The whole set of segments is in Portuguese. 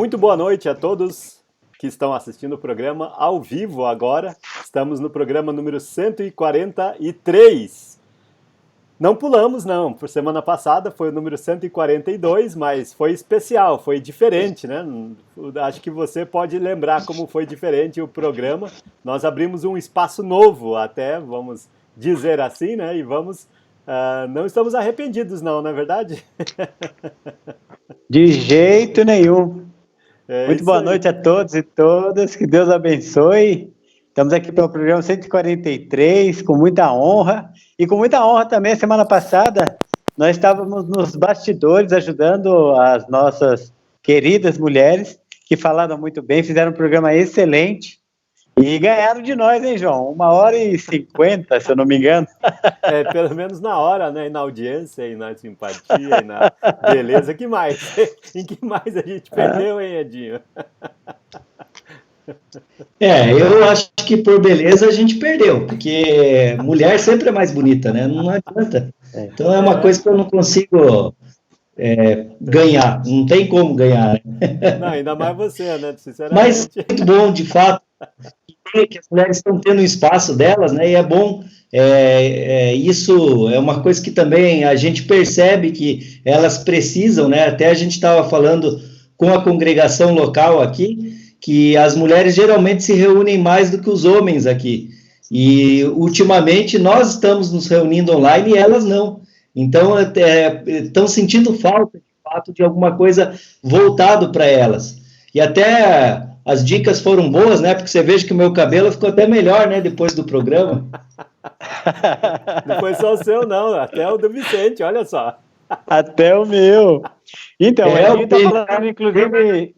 Muito boa noite a todos que estão assistindo o programa ao vivo agora. Estamos no programa número 143. Não pulamos, não. Por semana passada foi o número 142, mas foi especial, foi diferente, né? Acho que você pode lembrar como foi diferente o programa. Nós abrimos um espaço novo até, vamos dizer assim, né? E vamos... não estamos arrependidos, não é verdade? De jeito nenhum. Muito boa aí. noite a todos e todas, que Deus abençoe. Estamos aqui para o programa 143, com muita honra. E com muita honra também, semana passada, nós estávamos nos bastidores ajudando as nossas queridas mulheres, que falaram muito bem, fizeram um programa excelente. E ganharam de nós, hein, João? 1h50, se eu não me engano. Pelo menos na hora, né? E na audiência, e na simpatia, e na beleza. Que mais? Em que mais a gente perdeu, hein, Edinho? Eu acho que por beleza a gente perdeu, porque mulher sempre é mais bonita, né? Não adianta. Então é uma coisa que eu não consigo ganhar, não tem como ganhar. Não, ainda mais você, né? Sinceramente. Mas é muito bom, de fato, que as mulheres estão tendo um espaço delas, né? E é bom, isso é uma coisa que também a gente percebe que elas precisam, né? Até a gente estava falando com a congregação local aqui, que as mulheres geralmente se reúnem mais do que os homens aqui. E, ultimamente, nós estamos nos reunindo online e elas não. Então, estão sentindo falta, de fato, de alguma coisa voltado para elas. E até as dicas foram boas, né? Porque você veja que o meu cabelo ficou até melhor, né? Depois do programa. Não foi só o seu, não. Até o do Vicente, olha só. Até o meu. Então, o Edinho está falando, inclusive...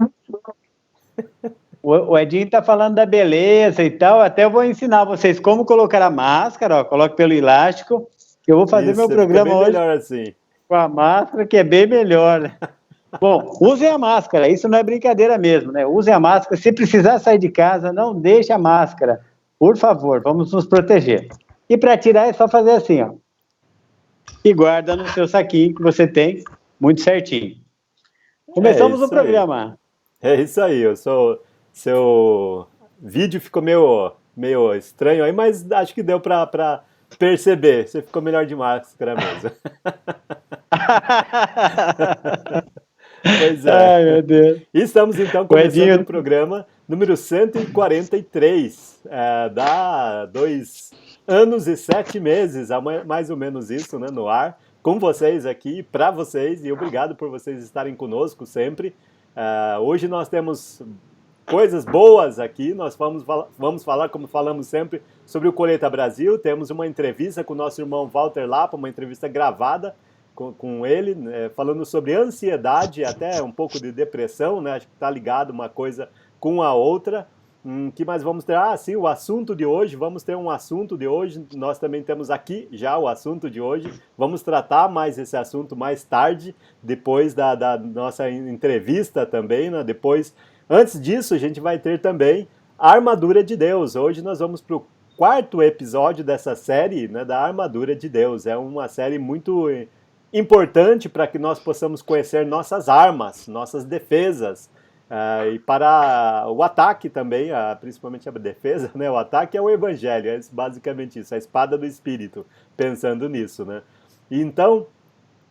O Edinho está falando da beleza e tal. Até eu vou ensinar vocês como colocar a máscara. Ó, coloque pelo elástico. Eu vou fazer meu programa hoje melhor assim, com a máscara, que é bem melhor. Bom, usem a máscara. Isso não é brincadeira mesmo, né? Usem a máscara. Se precisar sair de casa, não deixe a máscara. Por favor, vamos nos proteger. E para tirar é só fazer assim, ó. E guarda no seu saquinho que você tem, muito certinho. Começamos o programa. É isso aí, seu vídeo ficou meio estranho aí, mas acho que deu para perceber. Você ficou melhor de máscara mesmo. Pois é. Ai, meu Deus. E estamos então começando o programa número 143. Dá 2 anos e 7 meses, mais ou menos isso, né, no ar, com vocês aqui, para vocês, e obrigado por vocês estarem conosco sempre. Hoje nós temos coisas boas aqui, nós vamos falar, como falamos sempre, sobre o Colheita Brasil. Temos uma entrevista com o nosso irmão Walter Lapa, uma entrevista gravada com ele, falando sobre ansiedade, até um pouco de depressão, né? Acho que está ligado uma coisa com a outra. Que mais vamos ter? Sim, o assunto de hoje, vamos ter um assunto de hoje, nós também temos aqui já o assunto de hoje, vamos tratar mais esse assunto mais tarde, depois da nossa entrevista também, né? Depois, antes disso, a gente vai ter também a Armadura de Deus. Hoje nós vamos para o 4º episódio dessa série, né, da Armadura de Deus. É uma série muito importante para que nós possamos conhecer nossas armas, nossas defesas, e para o ataque também, principalmente a defesa, né? O ataque é o evangelho, é basicamente isso, a espada do Espírito, pensando nisso, né? E então,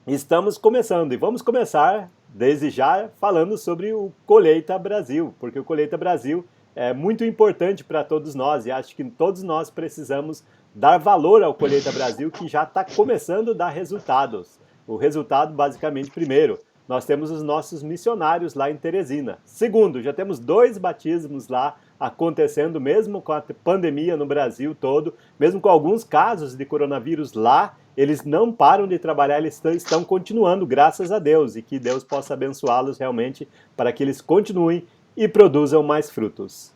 estamos começando, e vamos começar desde já falando sobre o Colheita Brasil, porque o Colheita Brasil é muito importante para todos nós, e acho que todos nós precisamos dar valor ao Colheita Brasil, que já está começando a dar resultados. O resultado, basicamente, primeiro, nós temos os nossos missionários lá em Teresina. Segundo, já temos 2 batismos lá acontecendo, mesmo com a pandemia no Brasil todo, mesmo com alguns casos de coronavírus lá, eles não param de trabalhar, eles estão continuando, graças a Deus, e que Deus possa abençoá-los realmente para que eles continuem e produzam mais frutos.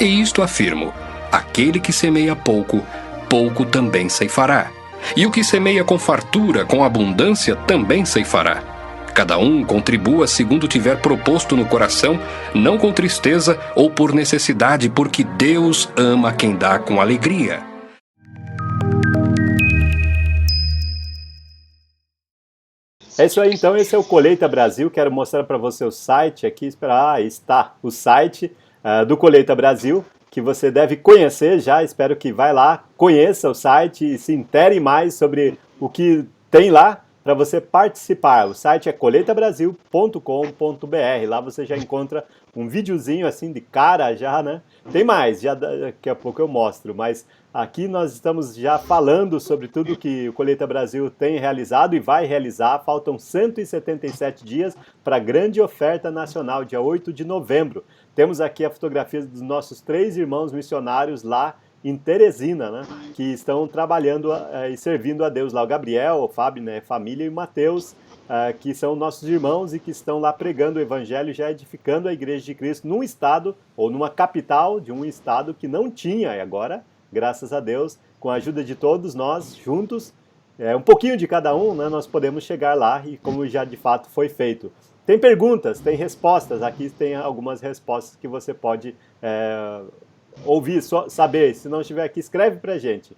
E isto afirmo: aquele que semeia pouco, pouco também ceifará. E o que semeia com fartura, com abundância, também ceifará. Cada um contribua segundo tiver proposto no coração, não com tristeza ou por necessidade, porque Deus ama quem dá com alegria. É isso aí, então. Esse é o Colheita Brasil. Quero mostrar para você o site aqui. Está o site do Colheita Brasil, que você deve conhecer já. Espero que vai lá, conheça o site e se intere mais sobre o que tem lá para você participar. O site é colheitabrasil.com.br. Lá você já encontra um videozinho assim de cara já, né? Tem mais, já daqui a pouco eu mostro, mas aqui nós estamos já falando sobre tudo que o Colheita Brasil tem realizado e vai realizar. Faltam 177 dias para a grande oferta nacional, dia 8 de novembro. Temos aqui a fotografia dos nossos 3 irmãos missionários lá em Teresina, né, que estão trabalhando e servindo a Deus lá. O Gabriel, o Fábio, né, família, e o Mateus, que são nossos irmãos e que estão lá pregando o Evangelho, já edificando a Igreja de Cristo num estado, ou numa capital de um estado que não tinha, e agora, graças a Deus, com a ajuda de todos nós, juntos, um pouquinho de cada um, né, nós podemos chegar lá, e como já de fato foi feito. Tem perguntas, tem respostas, aqui tem algumas respostas que você pode ouvir, saber. Se não estiver aqui, escreve pra gente.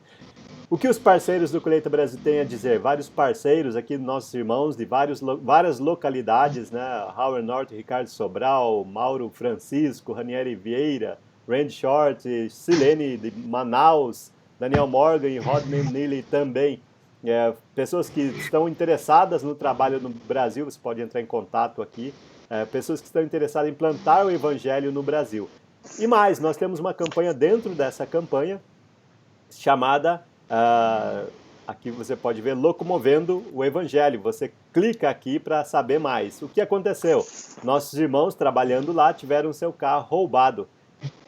O que os parceiros do Colheita Brasil têm a dizer? Vários parceiros aqui, nossos irmãos de várias localidades, né? Howard Norte, Ricardo Sobral, Mauro Francisco, Ranieri Vieira, Randy Short, Silene de Manaus, Daniel Morgan e Rodney Neely também. Pessoas que estão interessadas no trabalho no Brasil, você pode entrar em contato aqui. Pessoas que estão interessadas em plantar o Evangelho no Brasil. E mais, nós temos uma campanha dentro dessa campanha chamada, aqui você pode ver, Locomovendo o Evangelho. Você clica aqui para saber mais. O que aconteceu? Nossos irmãos trabalhando lá tiveram seu carro roubado.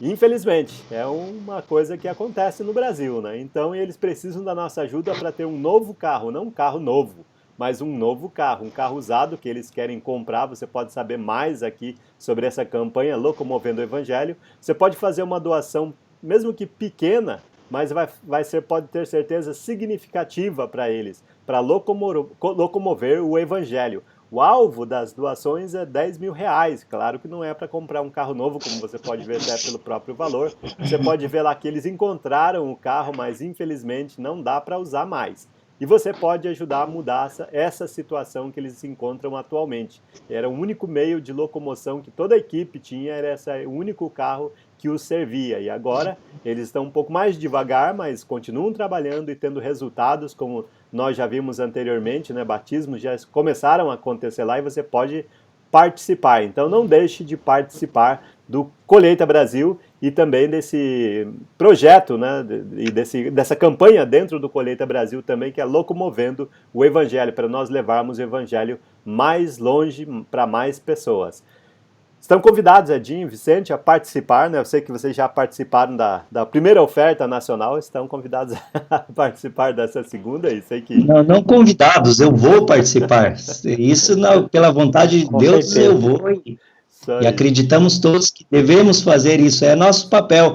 Infelizmente, é uma coisa que acontece no Brasil, né? Então eles precisam da nossa ajuda para ter um novo carro, não um carro novo, mas um novo carro, um carro usado que eles querem comprar. Você pode saber mais aqui sobre essa campanha Locomovendo o Evangelho. Você pode fazer uma doação, mesmo que pequena, mas pode ter certeza significativa para eles, para locomover o Evangelho. O alvo das doações é R$10.000. Claro que não é para comprar um carro novo, como você pode ver até pelo próprio valor. Você pode ver lá que eles encontraram o carro, mas infelizmente não dá para usar mais. E você pode ajudar a mudar essa situação que eles se encontram atualmente. Era o único meio de locomoção que toda a equipe tinha, era o único carro que os servia. E agora eles estão um pouco mais devagar, mas continuam trabalhando e tendo resultados, como nós já vimos anteriormente, né? Batismos já começaram a acontecer lá e você pode participar. Então não deixe de participar do Colheita Brasil e também desse projeto, né, e dessa campanha dentro do Colheita Brasil também, que é Locomovendo o Evangelho, para nós levarmos o Evangelho mais longe para mais pessoas. Estão convidados, Edinho, Vicente, a participar, né? Eu sei que vocês já participaram da primeira oferta nacional, estão convidados a participar dessa segunda, e sei que... Não convidados, eu vou participar. Isso pela vontade de Deus, certeza. Eu vou. E acreditamos todos que devemos fazer isso, é nosso papel.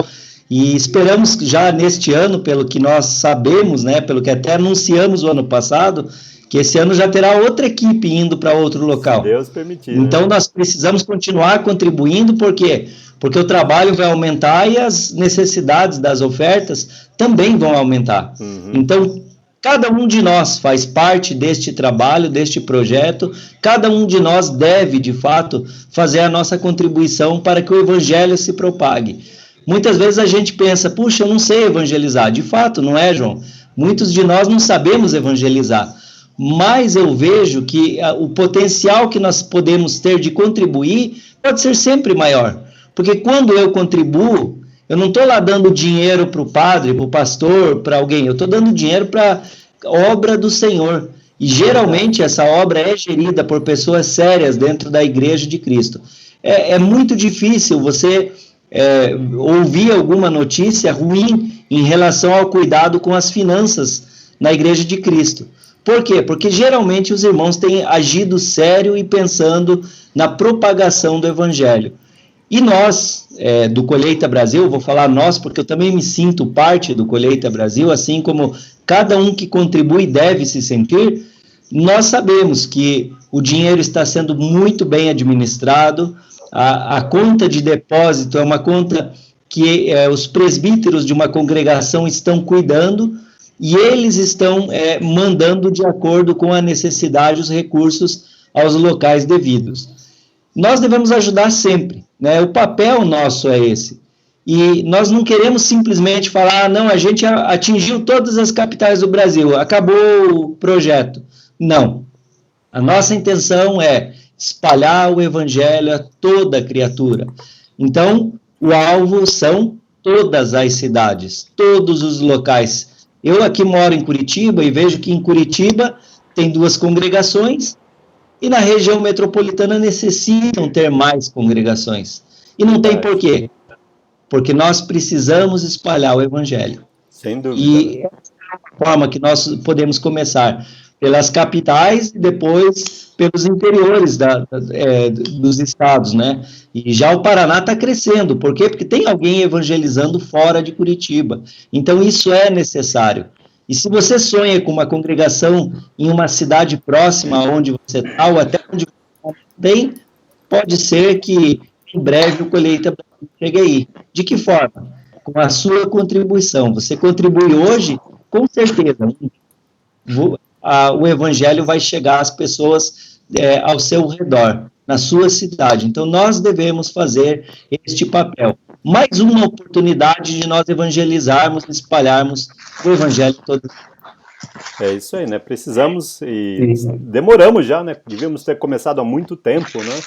E esperamos já neste ano, pelo que nós sabemos, né, pelo que até anunciamos o ano passado, que esse ano já terá outra equipe indo para outro local. Se Deus permitir. Então, nós precisamos continuar contribuindo, por quê? Porque o trabalho vai aumentar e as necessidades das ofertas também vão aumentar. Uhum. Então, cada um de nós faz parte deste trabalho, deste projeto, cada um de nós deve, de fato, fazer a nossa contribuição para que o Evangelho se propague. Muitas vezes a gente pensa, puxa, eu não sei evangelizar. De fato, não é, João? Muitos de nós não sabemos evangelizar. Mas eu vejo que o potencial que nós podemos ter de contribuir pode ser sempre maior. Porque quando eu contribuo, eu não estou lá dando dinheiro para o padre, para o pastor, para alguém. Eu estou dando dinheiro para a obra do Senhor. E geralmente essa obra é gerida por pessoas sérias dentro da Igreja de Cristo. É muito difícil você ouvir alguma notícia ruim em relação ao cuidado com as finanças na Igreja de Cristo. Por quê? Porque geralmente os irmãos têm agido sério e pensando na propagação do Evangelho. E nós, do Colheita Brasil, vou falar nós, porque eu também me sinto parte do Colheita Brasil, assim como cada um que contribui deve se sentir. Nós sabemos que o dinheiro está sendo muito bem administrado, a conta de depósito é uma conta que os presbíteros de uma congregação estão cuidando, e eles estão mandando de acordo com a necessidade os recursos aos locais devidos. Nós devemos ajudar sempre, né? O papel nosso é esse. E nós não queremos simplesmente falar, não, a gente atingiu todas as capitais do Brasil, acabou o projeto. Não. A nossa intenção é espalhar o evangelho a toda criatura. Então, o alvo são todas as cidades, todos os locais. Eu aqui moro em Curitiba e vejo que em Curitiba tem 2 congregações e na região metropolitana necessitam ter mais congregações. E não tem porquê. Porque nós precisamos espalhar o evangelho. Sem dúvida. E essa é a forma que nós podemos começar, pelas capitais e depois pelos interiores dos estados, né? E já o Paraná está crescendo. Por quê? Porque tem alguém evangelizando fora de Curitiba. Então, isso é necessário. E se você sonha com uma congregação em uma cidade próxima onde você está, ou até onde você tem, pode ser que em breve o Colheita chegue aí. De que forma? Com a sua contribuição. Você contribui hoje, com certeza, o evangelho vai chegar às pessoas ao seu redor, na sua cidade. Então, nós devemos fazer este papel. Mais uma oportunidade de nós evangelizarmos, espalharmos o evangelho todo. É isso aí, né? Precisamos e demoramos já, né? Devíamos ter começado há muito tempo, né?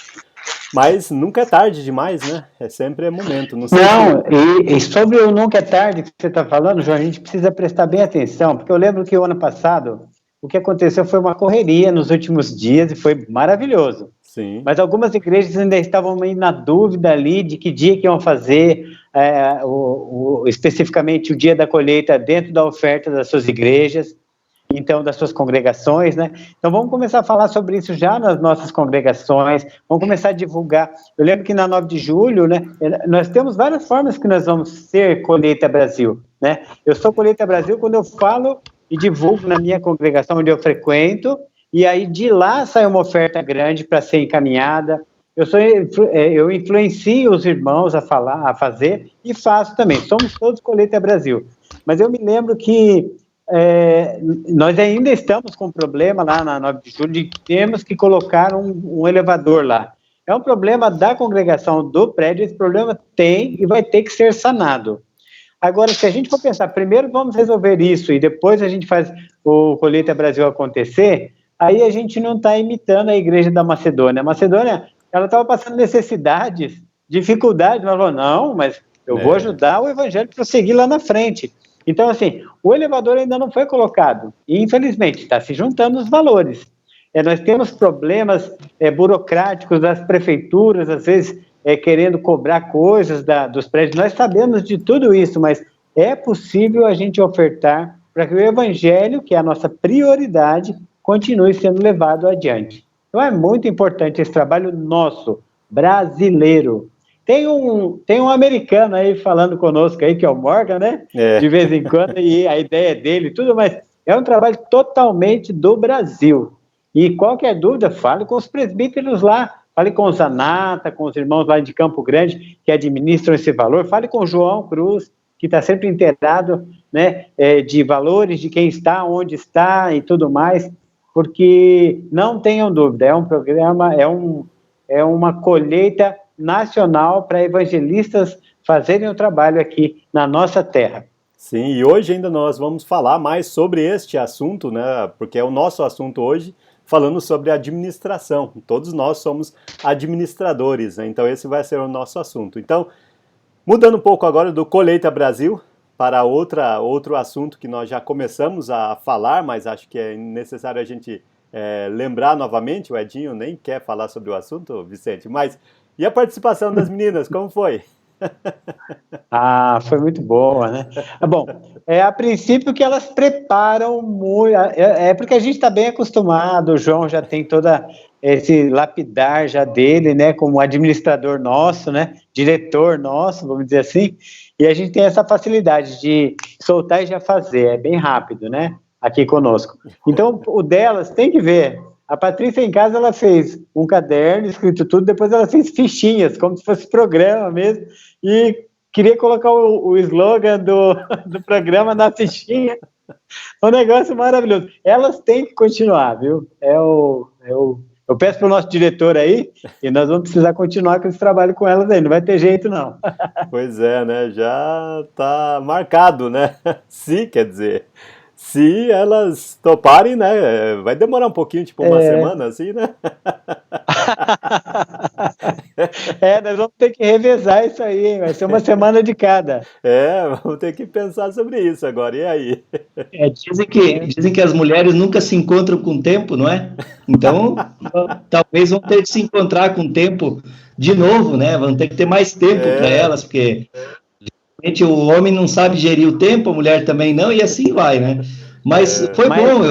Mas nunca é tarde demais, né? Sempre é momento. Não, e sobre o nunca é tarde que você está falando, João, a gente precisa prestar bem atenção, porque eu lembro que o ano passado, o que aconteceu foi uma correria nos últimos dias e foi maravilhoso. Sim. Mas algumas igrejas ainda estavam meio na dúvida ali de que dia que iam fazer especificamente o dia da colheita dentro da oferta das suas igrejas, então das suas congregações, né? Então vamos começar a falar sobre isso já nas nossas congregações, vamos começar a divulgar. Eu lembro que na 9 de julho, né, nós temos várias formas que nós vamos ser Colheita Brasil, né? Eu sou Colheita Brasil quando eu falo e divulgo na minha congregação onde eu frequento, e aí de lá sai uma oferta grande para ser encaminhada. Eu influencio os irmãos a falar, a fazer, e faço também. Somos todos Colheita Brasil. Mas eu me lembro que nós ainda estamos com um problema lá na 9 de julho de que temos que colocar um elevador lá. É um problema da congregação do prédio, esse problema tem e vai ter que ser sanado. Agora, se a gente for pensar, primeiro vamos resolver isso e depois a gente faz o Colheita Brasil acontecer, aí a gente não está imitando a igreja da Macedônia. A Macedônia, ela estava passando necessidades, dificuldades, mas falou, não, mas eu vou ajudar o evangelho a prosseguir lá na frente. Então, assim, o elevador ainda não foi colocado, e infelizmente está se juntando os valores. Nós temos problemas burocráticos das prefeituras, às vezes querendo cobrar coisas dos prédios. Nós sabemos de tudo isso, mas é possível a gente ofertar para que o evangelho, que é a nossa prioridade, continue sendo levado adiante. Então é muito importante esse trabalho nosso, brasileiro. Tem um americano aí falando conosco aí, que é o Morgan, né? De vez em quando, e a ideia dele e tudo, mas é um trabalho totalmente do Brasil. E qualquer dúvida, fale com os presbíteros lá, fale com o Zanata, com os irmãos lá de Campo Grande, que administram esse valor, fale com o João Cruz, que está sempre inteirado, né, de valores, de quem está, onde está e tudo mais, porque não tenham dúvida, é um programa, é uma colheita nacional para evangelistas fazerem o trabalho aqui na nossa terra. Sim, e hoje ainda nós vamos falar mais sobre este assunto, né, porque é o nosso assunto hoje, falando sobre administração. Todos nós somos administradores, né, então esse vai ser o nosso assunto. Então, mudando um pouco agora do Colheita Brasil para outro assunto que nós já começamos a falar, mas acho que é necessário a gente lembrar novamente. O Edinho nem quer falar sobre o assunto, Vicente, mas e a participação das meninas, como foi? Foi muito boa, né? Bom, a princípio que elas preparam muito, porque a gente está bem acostumado, o João já tem toda esse lapidar já dele, né, como administrador nosso, né, diretor nosso, vamos dizer assim, e a gente tem essa facilidade de soltar e já fazer, é bem rápido, né, aqui conosco. Então, o delas, tem que ver, a Patrícia em casa, ela fez um caderno, escrito tudo, depois ela fez fichinhas, como se fosse programa mesmo, e queria colocar o slogan do programa na fichinha. Um negócio maravilhoso. Elas têm que continuar, viu? Eu peço para o nosso diretor aí, e nós vamos precisar continuar com esse trabalho com elas aí, não vai ter jeito não. Pois é, né? Já tá marcado, né? Se, quer dizer, se elas toparem, né? Vai demorar um pouquinho, tipo uma semana, assim, né? Nós vamos ter que revezar isso aí, hein? Vai ser uma semana de cada. Vamos ter que pensar sobre isso agora, e aí? Dizem que as mulheres nunca se encontram com o tempo, não é? Então, talvez vão ter que se encontrar com o tempo de novo, né? Vão ter que ter mais tempo para elas, porque realmente o homem não sabe gerir o tempo, a mulher também não, e assim vai, né? Mas foi bom,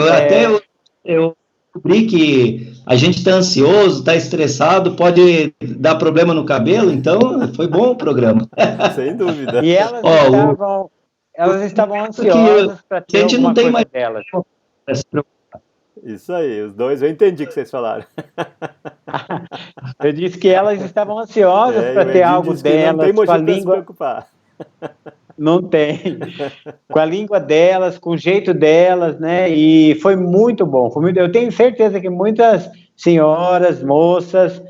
eu descobri que a gente está ansioso, está estressado, pode dar problema no cabelo, então foi bom o programa. Sem dúvida. E elas estavam ansiosas para ter alguma coisa delas. Isso aí, os dois, eu entendi o que vocês falaram. Eu disse que elas estavam ansiosas para ter algo delas, não tem motivo com a para se língua. preocupar. Não tem. Com a língua delas, com o jeito delas, né? E foi muito bom. Eu tenho certeza que muitas senhoras, moças,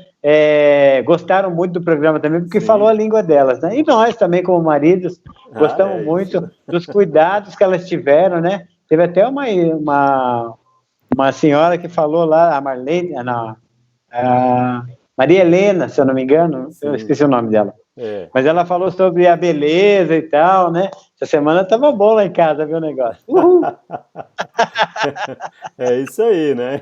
gostaram muito do programa também, porque falou a língua delas, né? E nós também, como maridos, gostamos muito dos cuidados que elas tiveram, né? Teve até uma senhora que falou lá, a Marlene, a Maria Helena, se eu não me engano, eu esqueci o nome dela. Mas ela falou sobre a beleza e tal, né? Essa semana tava bom lá em casa, viu o negócio? É isso aí, né?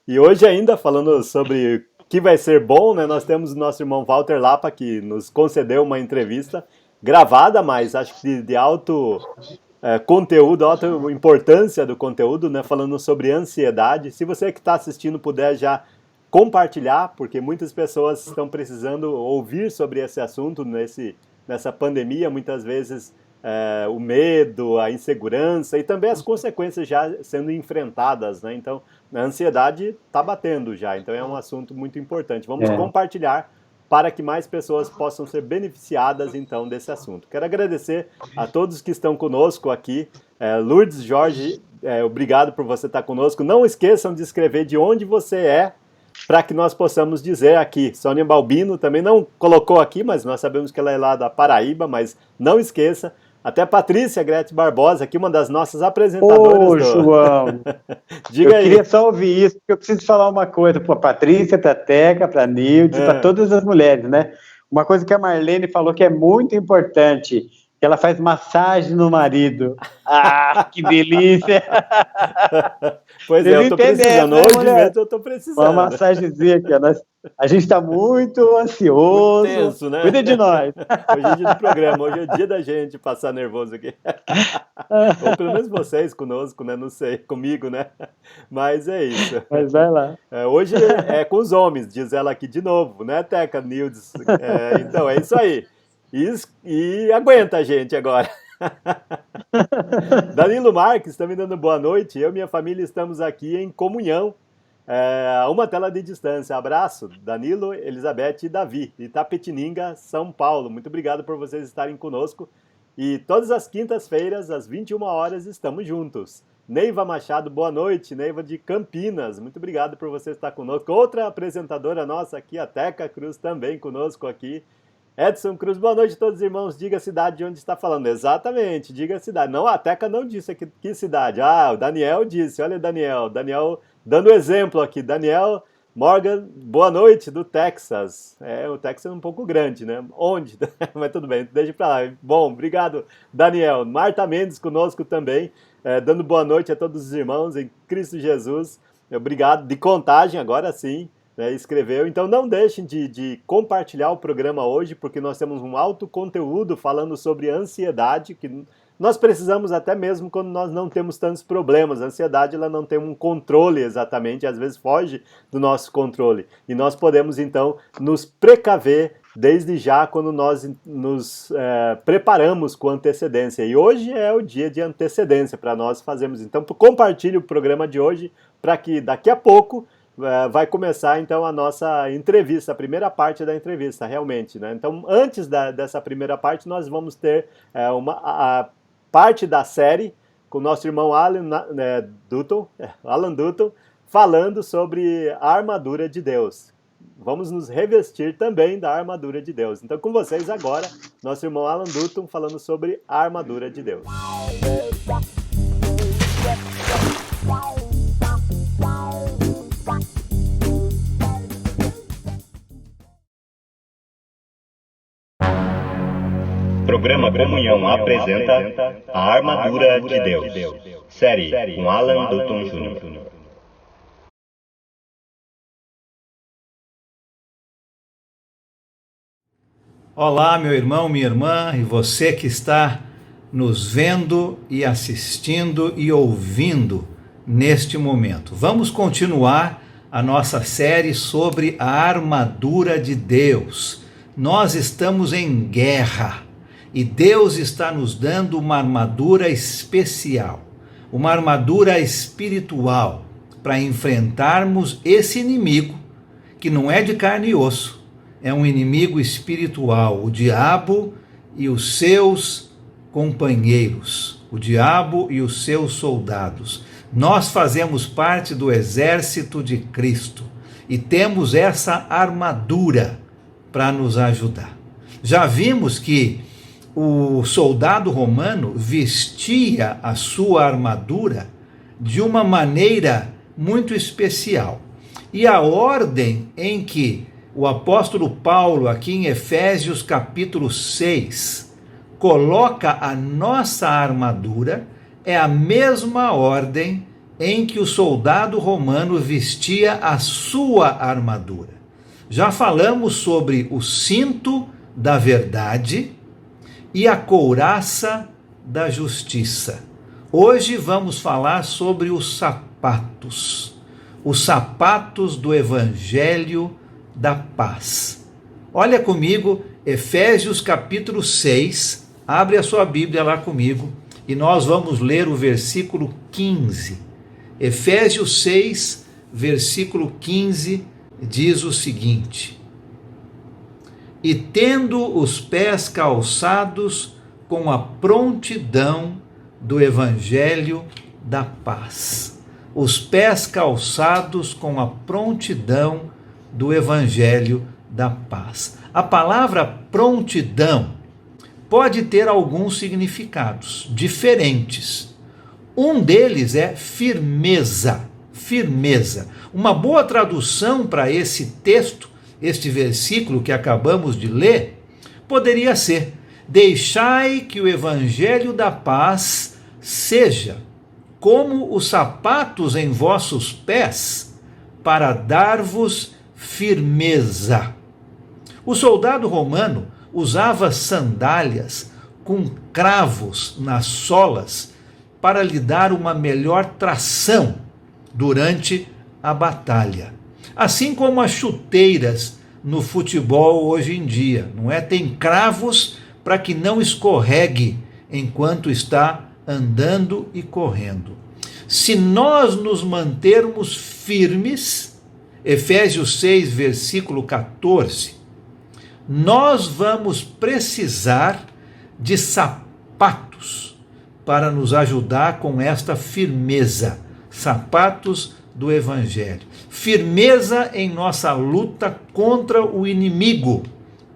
E hoje ainda falando sobre o que vai ser bom, né? Nós temos o nosso irmão Walter Lapa, que nos concedeu uma entrevista gravada, mas acho que de alto conteúdo, alta importância do conteúdo, né? Falando sobre ansiedade. Se você que está assistindo puder já compartilhar, porque muitas pessoas estão precisando ouvir sobre esse assunto nessa pandemia, muitas vezes o medo, a insegurança e também as consequências já sendo enfrentadas, né? Então, a ansiedade está batendo já, então é um assunto muito importante. Vamos compartilhar para que mais pessoas possam ser beneficiadas, então, desse assunto. Quero agradecer a todos que estão conosco aqui. Lourdes Jorge, obrigado por você estar conosco. Não esqueçam de escrever de onde você é, para que nós possamos dizer aqui. Sônia Balbino também não colocou aqui, mas nós sabemos que ela é lá da Paraíba, mas não esqueça. Até Patrícia Grete Barbosa, aqui uma das nossas apresentadoras. João, Diga aí. Eu queria só ouvir isso, porque eu preciso falar uma coisa para a Patrícia, para a Teca, para a Nilde, para todas as mulheres, né? Uma coisa que a Marlene falou que é muito importante, que ela faz massagem no marido. Ah, que delícia! Pois eu tô precisando, hoje mesmo eu tô precisando. Uma massagenzinha aqui, a gente está muito ansioso. Muito tenso, né? Cuida de nós. Hoje é dia do programa, hoje é dia da gente passar nervoso aqui. Ou pelo menos vocês conosco, né? Não sei, comigo, né? Mas é isso. Mas vai lá. Hoje é com os homens, diz ela aqui de novo, né, Teca, Nildes? Então, é isso aí. E aguenta a gente agora. Danilo Marques está me dando boa noite. Eu e minha família estamos aqui em comunhão, a uma tela de distância. Abraço, Danilo, Elizabeth e Davi, de Itapetininga, São Paulo. Muito obrigado por vocês estarem conosco. E todas as quintas-feiras, às 21 horas, estamos juntos. Neiva Machado, boa noite. Neiva de Campinas, muito obrigado por você estar conosco. Outra apresentadora nossa aqui, a Teca Cruz, também conosco aqui. Edson Cruz, boa noite a todos os irmãos. Diga a cidade de onde está falando. Exatamente, diga a cidade. Não, a Teca não disse aqui que cidade. O Daniel disse. Olha, Daniel dando exemplo aqui. Daniel Morgan, boa noite, do Texas. O Texas é um pouco grande, né? Onde? Mas tudo bem, deixa pra lá. Bom, obrigado, Daniel. Marta Mendes conosco também, dando boa noite a todos os irmãos em Cristo Jesus. Obrigado. De Contagem, agora sim. Escreveu, então não deixem de compartilhar o programa hoje, porque nós temos um alto conteúdo falando sobre ansiedade, que nós precisamos até mesmo quando nós não temos tantos problemas. A ansiedade, ela não tem um controle exatamente, às vezes foge do nosso controle. E nós podemos, então, nos precaver desde já quando nós nos preparamos com antecedência. E hoje é o dia de antecedência para nós fazermos. Então, compartilhe o programa de hoje para que daqui a pouco vai começar então a nossa entrevista, a primeira parte da entrevista, realmente, né? Então, antes dessa primeira parte, nós vamos ter a parte da série com o nosso irmão Alan Dutton, falando sobre a armadura de Deus. Vamos nos revestir também da armadura de Deus. Então, com vocês agora, nosso irmão Alan Dutton falando sobre a armadura de Deus. Programa Comunhão apresenta A Armadura de Deus, série com Alan Dutton Jr. Olá, meu irmão, minha irmã, e você que está nos vendo e assistindo e ouvindo neste momento. Vamos continuar a nossa série sobre a armadura de Deus. Nós estamos em guerra. E Deus está nos dando uma armadura especial, uma armadura espiritual, para enfrentarmos esse inimigo, que não é de carne e osso, é um inimigo espiritual, o diabo e os seus companheiros, o diabo e os seus soldados. Nós fazemos parte do exército de Cristo e temos essa armadura para nos ajudar. Já vimos que o soldado romano vestia a sua armadura de uma maneira muito especial. E a ordem em que o apóstolo Paulo, aqui em Efésios capítulo 6, coloca a nossa armadura, é a mesma ordem em que o soldado romano vestia a sua armadura. Já falamos sobre o cinto da verdade e a couraça da justiça. Hoje vamos falar sobre os sapatos do Evangelho da Paz. Olha comigo, Efésios capítulo 6, abre a sua Bíblia lá comigo, e nós vamos ler o versículo 15. Efésios 6, versículo 15, diz o seguinte: e tendo os pés calçados com a prontidão do Evangelho da Paz. Os pés calçados com a prontidão do Evangelho da Paz. A palavra prontidão pode ter alguns significados diferentes. Um deles é firmeza, firmeza. Uma boa tradução para esse texto, este versículo que acabamos de ler, poderia ser: deixai que o Evangelho da Paz seja como os sapatos em vossos pés, para dar-vos firmeza. O soldado romano usava sandálias com cravos nas solas para lhe dar uma melhor tração durante a batalha. Assim como as chuteiras no futebol hoje em dia, não é? Tem cravos para que não escorregue enquanto está andando e correndo. Se nós nos mantermos firmes, Efésios 6, versículo 14, nós vamos precisar de sapatos para nos ajudar com esta firmeza, sapatos do Evangelho. Firmeza em nossa luta contra o inimigo,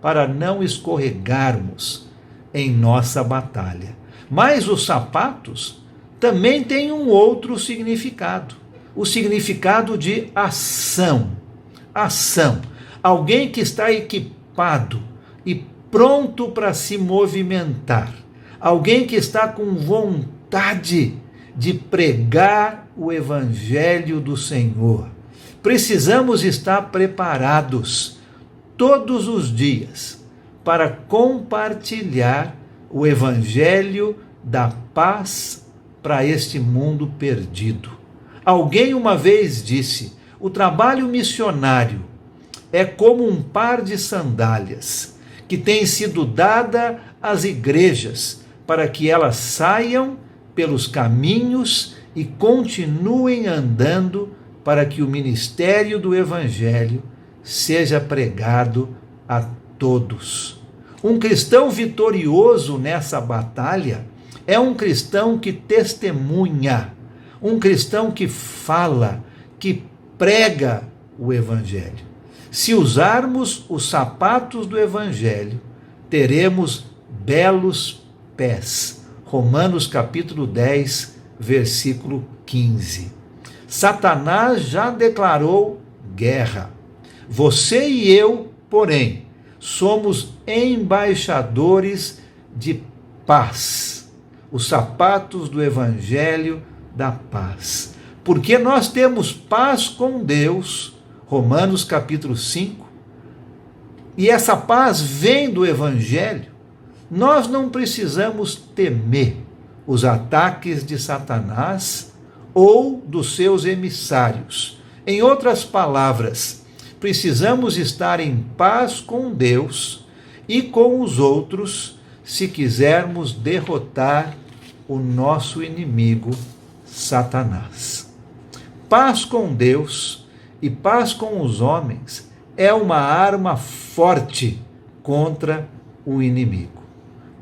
para não escorregarmos em nossa batalha. Mas os sapatos também têm um outro significado, o significado de ação. Ação. Alguém que está equipado e pronto para se movimentar. Alguém que está com vontade de pregar o Evangelho do Senhor. Precisamos estar preparados todos os dias para compartilhar o Evangelho da paz para este mundo perdido. Alguém uma vez disse: o trabalho missionário é como um par de sandálias que tem sido dada às igrejas para que elas saiam pelos caminhos e continuem andando para que o ministério do Evangelho seja pregado a todos. Um cristão vitorioso nessa batalha é um cristão que testemunha, um cristão que fala, que prega o Evangelho. Se usarmos os sapatos do Evangelho, teremos belos pés. Romanos capítulo 10, versículo 15. Satanás já declarou guerra. Você e eu, porém, somos embaixadores de paz. Os sapatos do Evangelho da paz. Porque nós temos paz com Deus, Romanos capítulo 5, e essa paz vem do Evangelho. Nós não precisamos temer os ataques de Satanás ou dos seus emissários. Em outras palavras, precisamos estar em paz com Deus e com os outros se quisermos derrotar o nosso inimigo, Satanás. Paz com Deus e paz com os homens é uma arma forte contra o inimigo.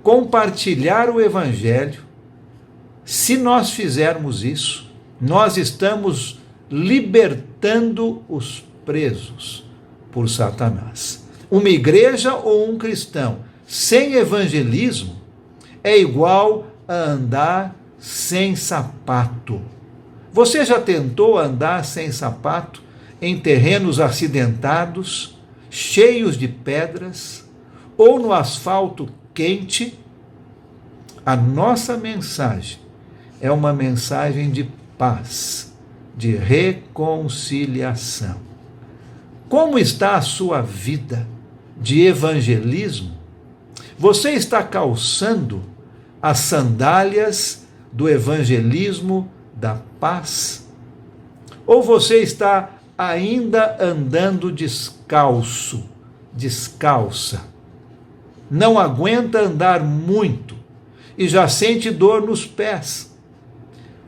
Compartilhar o Evangelho, se nós fizermos isso, nós estamos libertando os presos por Satanás. Uma igreja ou um cristão sem evangelismo é igual a andar sem sapato. Você já tentou andar sem sapato em terrenos acidentados, cheios de pedras, ou no asfalto quente? A nossa mensagem é uma mensagem de paz, de reconciliação. Como está a sua vida de evangelismo? Você está calçando as sandálias do evangelismo da paz? Ou você está ainda andando descalço, descalça? Não aguenta andar muito e já sente dor nos pés?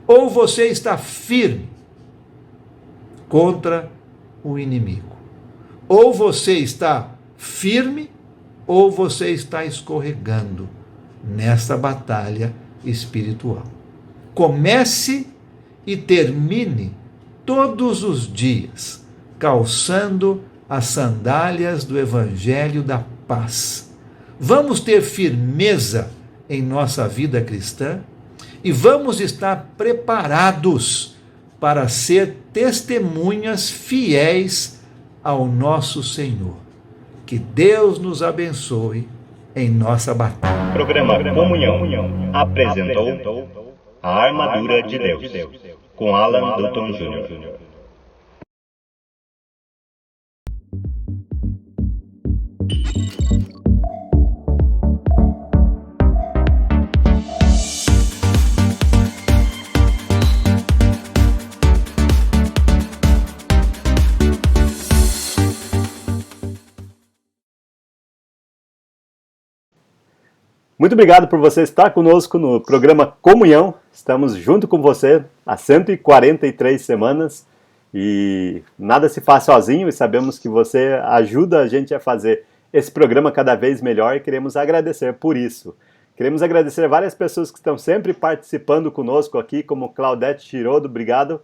Ou você está firme contra o inimigo? Ou você está firme ou você está escorregando nessa batalha espiritual. Comece e termine todos os dias calçando as sandálias do Evangelho da paz. Vamos ter firmeza em nossa vida cristã e vamos estar preparados para ser testemunhas fiéis ao nosso Senhor. Que Deus nos abençoe em nossa batalha. Programa Comunhão apresentou A Armadura de Deus, com Alan Dutton Jr. Muito obrigado por você estar conosco no programa Comunhão. Estamos junto com você há 143 semanas e nada se faz sozinho e sabemos que você ajuda a gente a fazer esse programa cada vez melhor e queremos agradecer por isso. Queremos agradecer várias pessoas que estão sempre participando conosco aqui, como Claudete Chirodo, obrigado.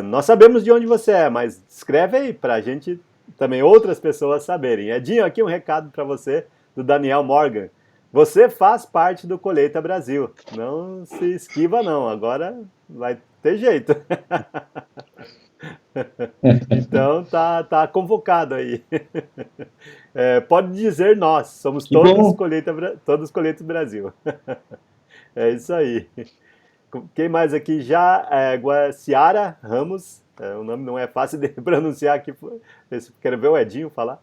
Nós sabemos de onde você é, mas escreve aí para a gente também outras pessoas saberem. Edinho, aqui um recado para você do Daniel Morgan. Você faz parte do Colheita Brasil. Não se esquiva, não. Agora vai ter jeito. Então tá convocado aí. Pode dizer nós. Somos todos Colheita Brasil. É isso aí. Quem mais aqui já? Guaciara Ramos. O nome não é fácil de pronunciar aqui. Quero ver o Edinho falar.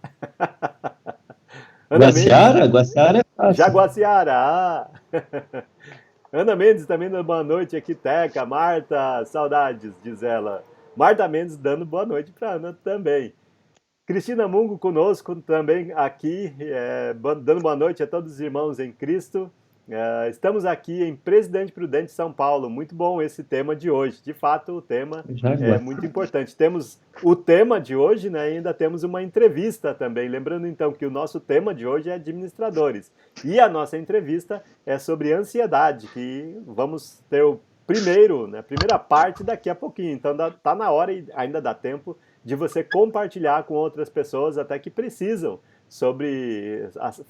Guaciara? Guaciara é fácil. Jaguaciara. Ana Mendes também dando boa noite aqui, Teca, Marta, saudades, diz ela. Marta Mendes dando boa noite para Ana também. Cristina Mungo conosco também aqui, dando boa noite a todos os irmãos em Cristo. Estamos aqui em Presidente Prudente, São Paulo. Muito bom esse tema de hoje. De fato, o tema é muito importante. Temos o tema de hoje, né? E ainda temos uma entrevista também. Lembrando então que o nosso tema de hoje é administradores. E a nossa entrevista é sobre ansiedade, que vamos ter o a primeira parte daqui a pouquinho. Então está na hora e ainda dá tempo de você compartilhar com outras pessoas até que precisam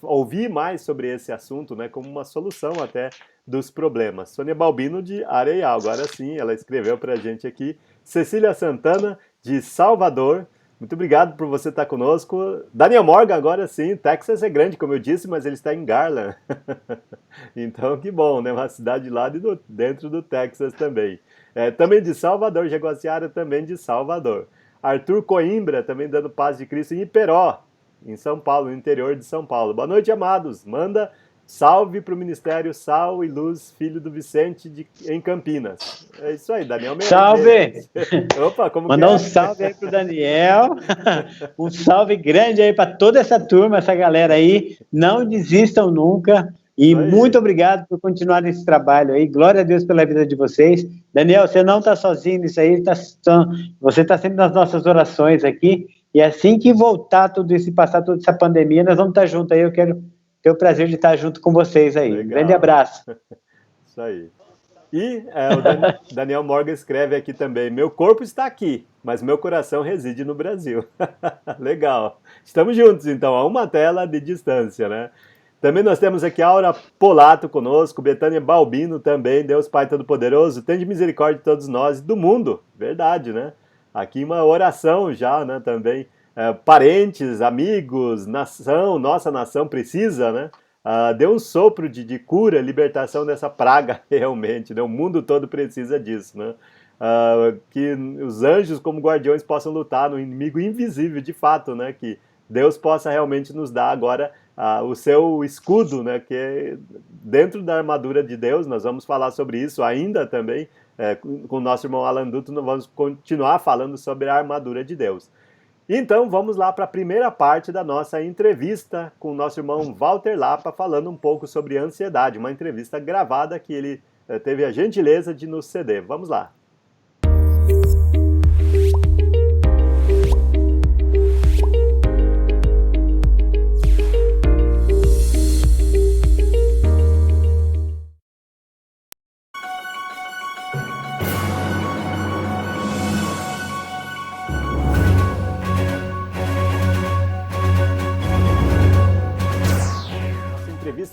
ouvir mais sobre esse assunto, né, como uma solução até dos problemas. Sônia Balbino de Areial, agora sim, ela escreveu para a gente aqui. Cecília Santana de Salvador, muito obrigado por você estar conosco. Daniel Morgan, agora sim, Texas é grande, como eu disse, mas ele está em Garland. Então, que bom, né, uma cidade lá dentro do Texas também. Também de Salvador, Jaguaciara também de Salvador. Arthur Coimbra, também dando paz de Cristo em Iperó, em São Paulo, no interior de São Paulo. Boa noite, amados. Manda salve para o Ministério Sal e Luz, filho do Vicente, em Campinas. É isso aí, Daniel Mendes. Salve! Opa, como Mandar um salve aí pro Daniel. Um salve grande aí para toda essa turma, essa galera aí. Não desistam nunca. E muito obrigado por continuar esse trabalho aí. Glória a Deus pela vida de vocês. Daniel, você não está sozinho nisso aí. Você está sempre nas nossas orações aqui. E assim que voltar tudo isso e passar toda essa pandemia, nós vamos estar juntos aí. Eu quero ter o prazer de estar junto com vocês aí. Legal. Um grande abraço. Isso aí. E o Daniel Morgan escreve aqui também: meu corpo está aqui, mas meu coração reside no Brasil. Legal. Estamos juntos, então, a uma tela de distância, né? Também nós temos aqui a Aura Polato conosco, Betânia Balbino também, Deus Pai Todo-Poderoso, tem de misericórdia de todos nós, do mundo, verdade, né? Aqui uma oração já, né, também, parentes, amigos, nação, nossa nação precisa, né? Dê um sopro de cura, libertação dessa praga, realmente, né? O mundo todo precisa disso, né? Que os anjos como guardiões possam lutar no inimigo invisível, de fato, né? Que Deus possa realmente nos dar agora o seu escudo, né, que é dentro da armadura de Deus. Nós vamos falar sobre isso ainda também, com o nosso irmão Alan Duto, nós vamos continuar falando sobre a armadura de Deus. Então, vamos lá para a primeira parte da nossa entrevista com o nosso irmão Walter Lapa, falando um pouco sobre ansiedade, uma entrevista gravada que ele teve a gentileza de nos ceder. Vamos lá.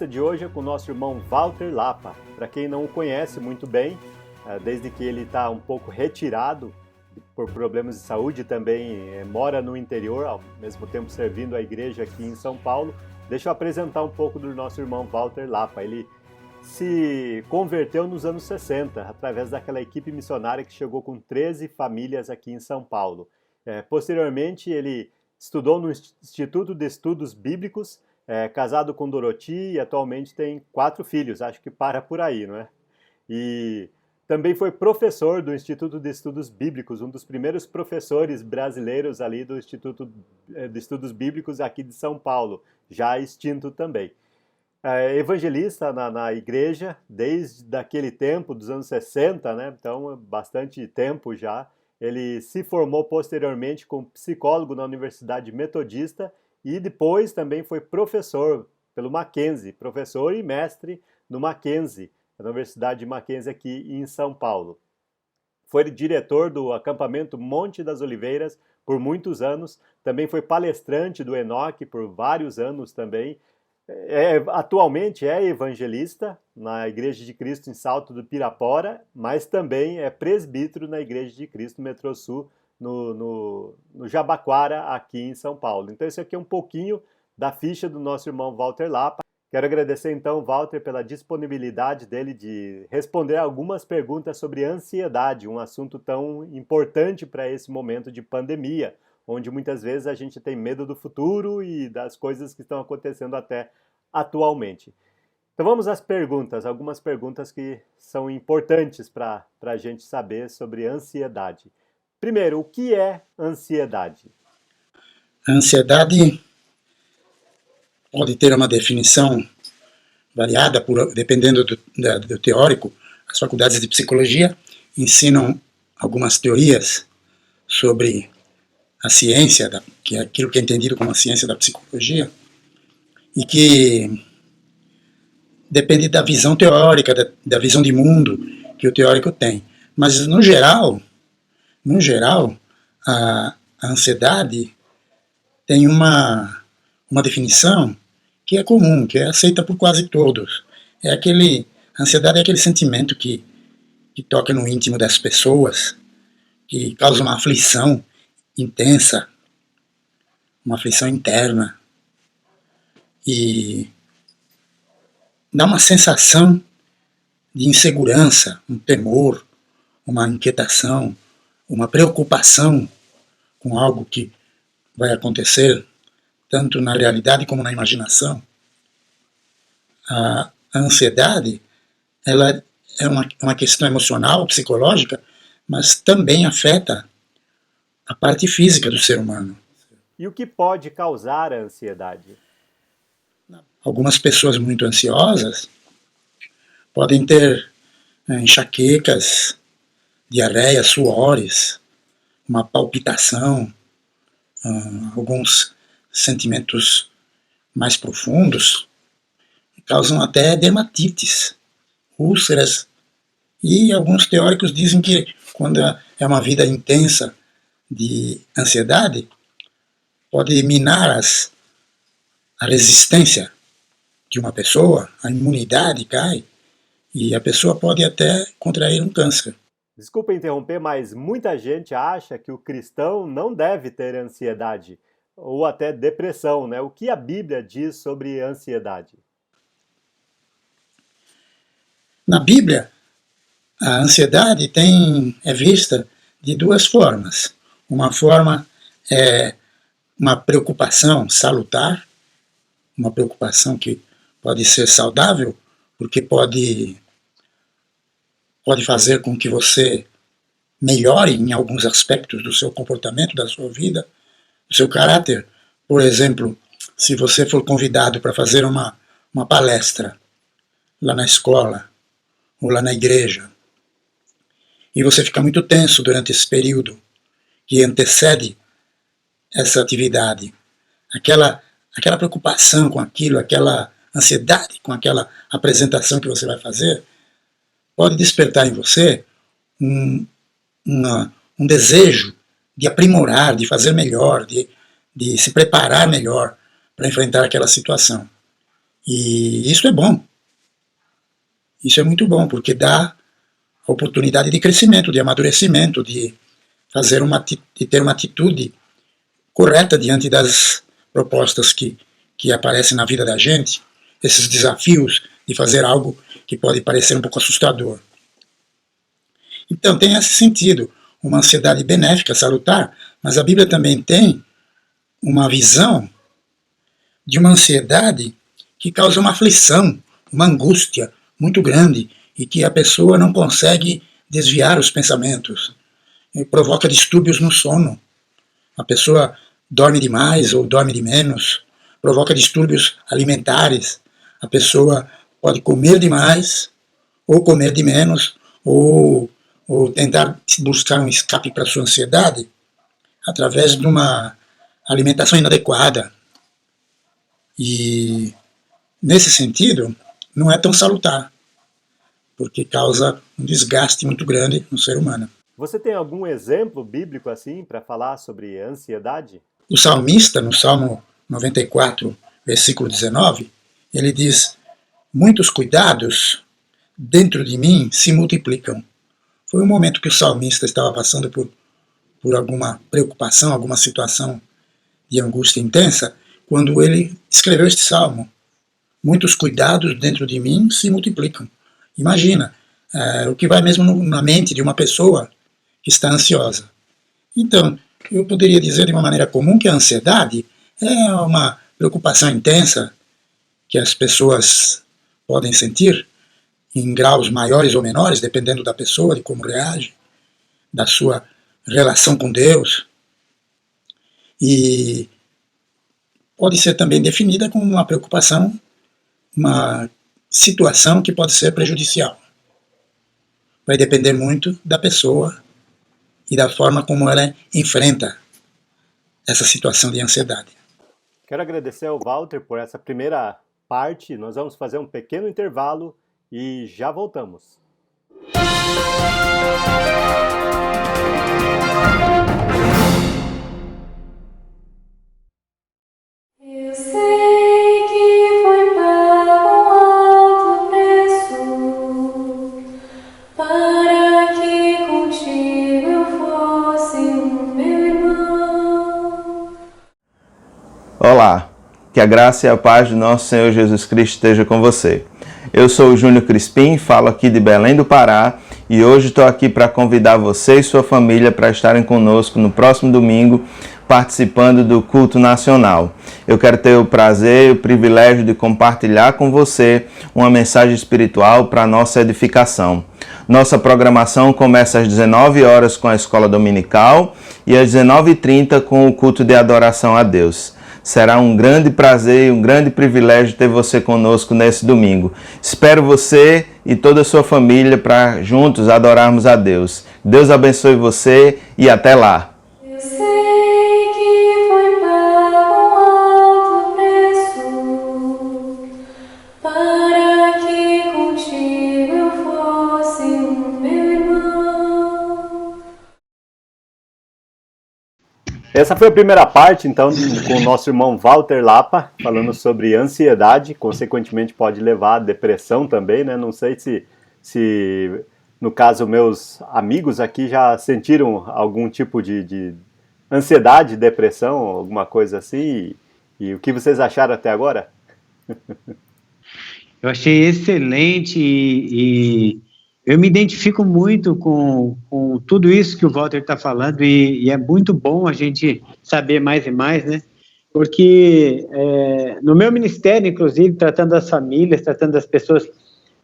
De hoje é com o nosso irmão Walter Lapa. Para quem não o conhece muito bem, desde que ele está um pouco retirado por problemas de saúde, também mora no interior, ao mesmo tempo servindo a igreja aqui em São Paulo. Deixa eu apresentar um pouco do nosso irmão Walter Lapa. Ele se converteu nos anos 60, através daquela equipe missionária que chegou com 13 famílias aqui em São Paulo. Posteriormente, ele estudou no Instituto de Estudos Bíblicos, casado com Doroti, e atualmente tem 4 filhos, acho que para por aí, não é? E também foi professor do Instituto de Estudos Bíblicos, um dos primeiros professores brasileiros ali do Instituto de Estudos Bíblicos aqui de São Paulo, já extinto também. Evangelista na igreja desde aquele tempo, dos anos 60, né? Então, bastante tempo já. Ele se formou posteriormente como psicólogo na Universidade Metodista, e depois também foi professor pelo Mackenzie, professor e mestre no Mackenzie, na Universidade Mackenzie aqui em São Paulo. Foi diretor do acampamento Monte das Oliveiras por muitos anos, também foi palestrante do Enoque por vários anos também. Atualmente é evangelista na Igreja de Cristo em Salto do Pirapora, mas também é presbítero na Igreja de Cristo Metrô Sul, no Jabaquara, aqui em São Paulo. Então, esse aqui é um pouquinho da ficha do nosso irmão Walter Lapa. Quero agradecer, então, Walter, pela disponibilidade dele de responder algumas perguntas sobre ansiedade, um assunto tão importante para esse momento de pandemia, onde muitas vezes a gente tem medo do futuro e das coisas que estão acontecendo até atualmente. Então vamos às perguntas, algumas perguntas que são importantes para a gente saber sobre ansiedade. Primeiro, o que é ansiedade? A ansiedade pode ter uma definição variada, dependendo do teórico. As faculdades de psicologia ensinam algumas teorias sobre a ciência, que é aquilo que é entendido como a ciência da psicologia, e que depende da visão teórica, da visão de mundo que o teórico tem. Mas, no geral, a ansiedade tem uma definição que é comum, que é aceita por quase todos. A ansiedade é aquele sentimento que toca no íntimo das pessoas, que causa uma aflição intensa, uma aflição interna, e dá uma sensação de insegurança, um temor, uma inquietação, uma preocupação com algo que vai acontecer, tanto na realidade como na imaginação. A ansiedade, ela é uma questão emocional, psicológica, mas também afeta a parte física do ser humano. E o que pode causar a ansiedade? Algumas pessoas muito ansiosas podem ter enxaquecas, diarreia, suores, uma palpitação, alguns sentimentos mais profundos, causam até dermatites, úlceras, e alguns teóricos dizem que quando é uma vida intensa de ansiedade, pode minar a resistência de uma pessoa, a imunidade cai, e a pessoa pode até contrair um câncer. Desculpa interromper, mas muita gente acha que o cristão não deve ter ansiedade, ou até depressão, né? O que a Bíblia diz sobre ansiedade? Na Bíblia, a ansiedade é vista de duas formas. Uma forma é uma preocupação salutar, uma preocupação que pode ser saudável, porque pode fazer com que você melhore em alguns aspectos do seu comportamento, da sua vida, do seu caráter. Por exemplo, se você for convidado para fazer uma palestra lá na escola ou lá na igreja, e você fica muito tenso durante esse período que antecede essa atividade, aquela preocupação com aquilo, aquela ansiedade com aquela apresentação que você vai fazer, pode despertar em você um desejo de aprimorar, de fazer melhor, de se preparar melhor para enfrentar aquela situação. E isso é bom. Isso é muito bom, porque dá a oportunidade de crescimento, de amadurecimento, de ter uma atitude correta diante das propostas que aparecem na vida da gente, esses desafios de fazer algo que pode parecer um pouco assustador. Então tem esse sentido, uma ansiedade benéfica, salutar, mas a Bíblia também tem uma visão de uma ansiedade que causa uma aflição, uma angústia muito grande, e que a pessoa não consegue desviar os pensamentos, e provoca distúrbios no sono. A pessoa dorme demais ou dorme de menos, provoca distúrbios alimentares. A pessoa pode comer demais ou comer de menos, ou tentar buscar um escape para a sua ansiedade através de uma alimentação inadequada. E, nesse sentido, não é tão salutar, porque causa um desgaste muito grande no ser humano. Você tem algum exemplo bíblico assim para falar sobre ansiedade? O salmista, no Salmo 94, versículo 19, ele diz: muitos cuidados dentro de mim se multiplicam. Foi um momento que o salmista estava passando por alguma preocupação, alguma situação de angústia intensa, quando ele escreveu este salmo. Muitos cuidados dentro de mim se multiplicam. Imagina, o que vai mesmo na mente de uma pessoa que está ansiosa. Então, eu poderia dizer de uma maneira comum que a ansiedade é uma preocupação intensa que as pessoas podem sentir, em graus maiores ou menores, dependendo da pessoa, de como reage, da sua relação com Deus. E pode ser também definida como uma preocupação, uma situação que pode ser prejudicial. Vai depender muito da pessoa e da forma como ela enfrenta essa situação de ansiedade. Quero agradecer ao Walter por essa primeira parte. Nós vamos fazer um pequeno intervalo e já voltamos. Eu sei que foi pago alto preço para que contigo eu fosse o meu irmão. Olá, que a graça e a paz do nosso Senhor Jesus Cristo esteja com você. Eu sou o Júnior Crispim, falo aqui de Belém do Pará e hoje estou aqui para convidar você e sua família para estarem conosco no próximo domingo, participando do culto nacional. Eu quero ter o prazer e o privilégio de compartilhar com você uma mensagem espiritual para a nossa edificação. Nossa programação começa às 19 horas com a escola dominical e às 19h30 com o culto de adoração a Deus. Será um grande prazer e um grande privilégio ter você conosco nesse domingo. Espero você e toda a sua família para juntos adorarmos a Deus. Deus abençoe você e até lá. Eu sei que foi pago alto preço para que contigo eu fosse o meu irmão. Essa foi a primeira parte, então, com o nosso irmão Walter Lapa, falando sobre ansiedade, consequentemente pode levar à depressão também, né? Não sei se no caso, meus amigos aqui já sentiram algum tipo de ansiedade, depressão, alguma coisa assim, e o que vocês acharam até agora? Eu achei excelente e eu me identifico muito com tudo isso que o Walter está falando e é muito bom a gente saber mais e mais, né? Porque no meu ministério, inclusive, tratando das famílias, tratando das pessoas,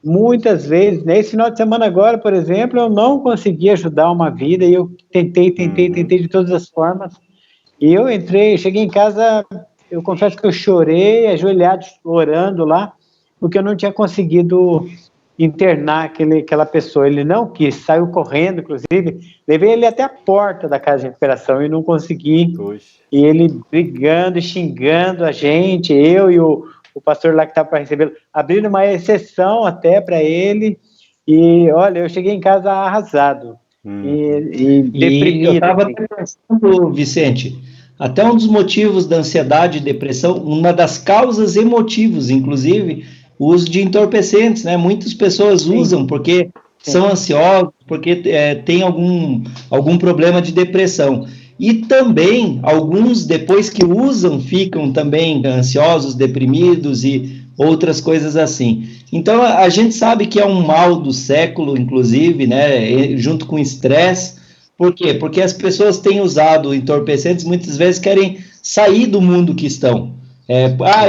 muitas vezes, nesse final de semana agora, por exemplo, eu não consegui ajudar uma vida e eu tentei de todas as formas. E eu cheguei em casa, eu confesso que eu chorei, ajoelhado, orando lá, porque eu não tinha conseguido internar aquela pessoa. Ele não quis, saiu correndo, inclusive, levei ele até a porta da casa de recuperação e não consegui. Puxa. E ele brigando, xingando a gente, eu e o pastor lá que estava para recebê-lo, abrindo uma exceção até para ele, e olha, eu cheguei em casa arrasado, e deprimido. Eu estava pensando, Vicente, até um dos motivos da ansiedade e depressão, uma das causas e motivos, inclusive, o uso de entorpecentes, né? Muitas pessoas usam porque são ansiosas, porque tem algum problema de depressão. E também, alguns, depois que usam, ficam também ansiosos, deprimidos e outras coisas assim. Então, a gente sabe que é um mal do século, inclusive, né, junto com o estresse. Por quê? Porque as pessoas têm usado entorpecentes, muitas vezes querem sair do mundo que estão.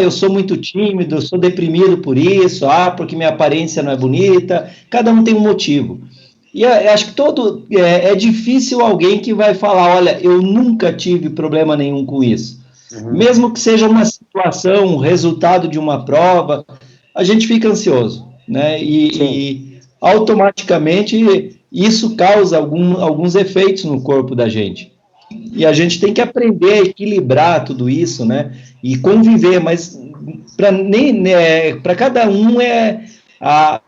Eu sou muito tímido, eu sou deprimido por isso, porque minha aparência não é bonita. Cada um tem um motivo. E eu acho que é difícil alguém que vai falar, olha, eu nunca tive problema nenhum com isso. Mesmo que seja uma situação, um resultado de uma prova, a gente fica ansioso, né? E automaticamente isso causa alguns efeitos no corpo da gente. E a gente tem que aprender a equilibrar tudo isso, né? E conviver, mas para cada um a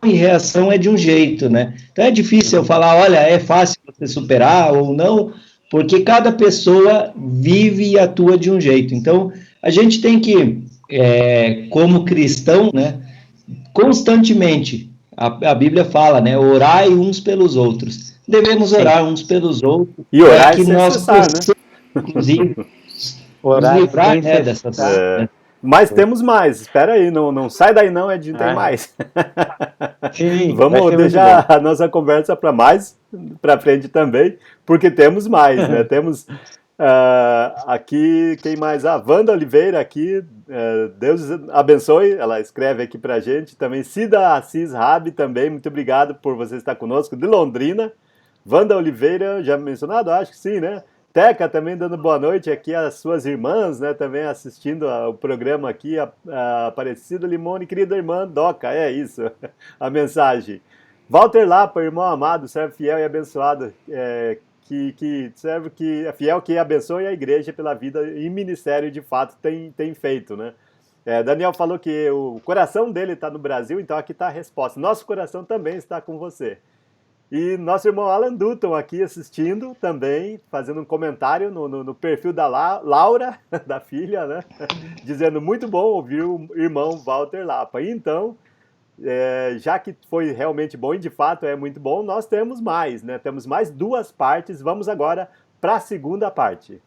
reação é de um jeito, né? Então é difícil eu falar, olha, é fácil você superar ou não, porque cada pessoa vive e atua de um jeito. Então a gente tem que, como cristão, né, constantemente, a Bíblia fala, né, orai uns pelos outros. Devemos orar uns pelos outros. E orar que nós possamos, né? inclusive, orar nos livrar, né, dessas... Mas temos mais, espera aí, não sai daí não, Edinho, tem mais. Sim, vamos deixar a nossa conversa para frente também, porque temos mais, né? Temos Aqui, quem mais? A Wanda Oliveira aqui, Deus abençoe, ela escreve aqui pra gente. Também Cida Assis Rabi também, muito obrigado por você estar conosco, de Londrina. Wanda Oliveira, já mencionado? Acho que sim, né? Teca também dando boa noite aqui às suas irmãs, né? Também assistindo ao programa aqui, a Aparecida Limone, querida irmã Doca, é isso, a mensagem. Walter Lapa, irmão amado, servo fiel e abençoado, que serve, que é fiel, que abençoe a igreja pela vida e ministério de fato tem feito, né? Daniel falou que o coração dele está no Brasil, então aqui está a resposta. Nosso coração também está com você. E nosso irmão Alan Dutton aqui assistindo também, fazendo um comentário no perfil da Laura, da filha, né? Dizendo muito bom ouvir o irmão Walter Lapa. E então, já que foi realmente bom e de fato é muito bom, nós temos mais, né? Temos mais 2 partes. Vamos agora para a segunda parte.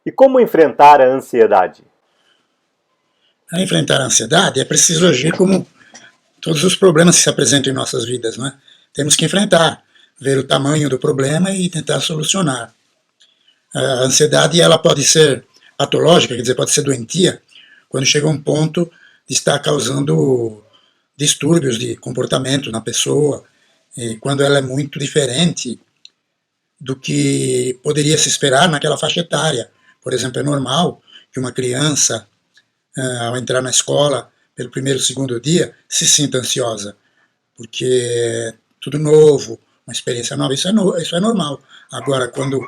E como enfrentar a ansiedade? Para enfrentar a ansiedade é preciso agir como todos os problemas que se apresentam em nossas vidas, né? Temos que enfrentar, ver o tamanho do problema e tentar solucionar. A ansiedade ela pode ser patológica, quer dizer, pode ser doentia, quando chega a um ponto de estar causando distúrbios de comportamento na pessoa, e quando ela é muito diferente do que poderia se esperar naquela faixa etária. Por exemplo, é normal que uma criança, ao entrar na escola, pelo primeiro, segundo dia, se sinta ansiosa, porque é tudo novo, uma experiência nova, isso é normal. Agora, quando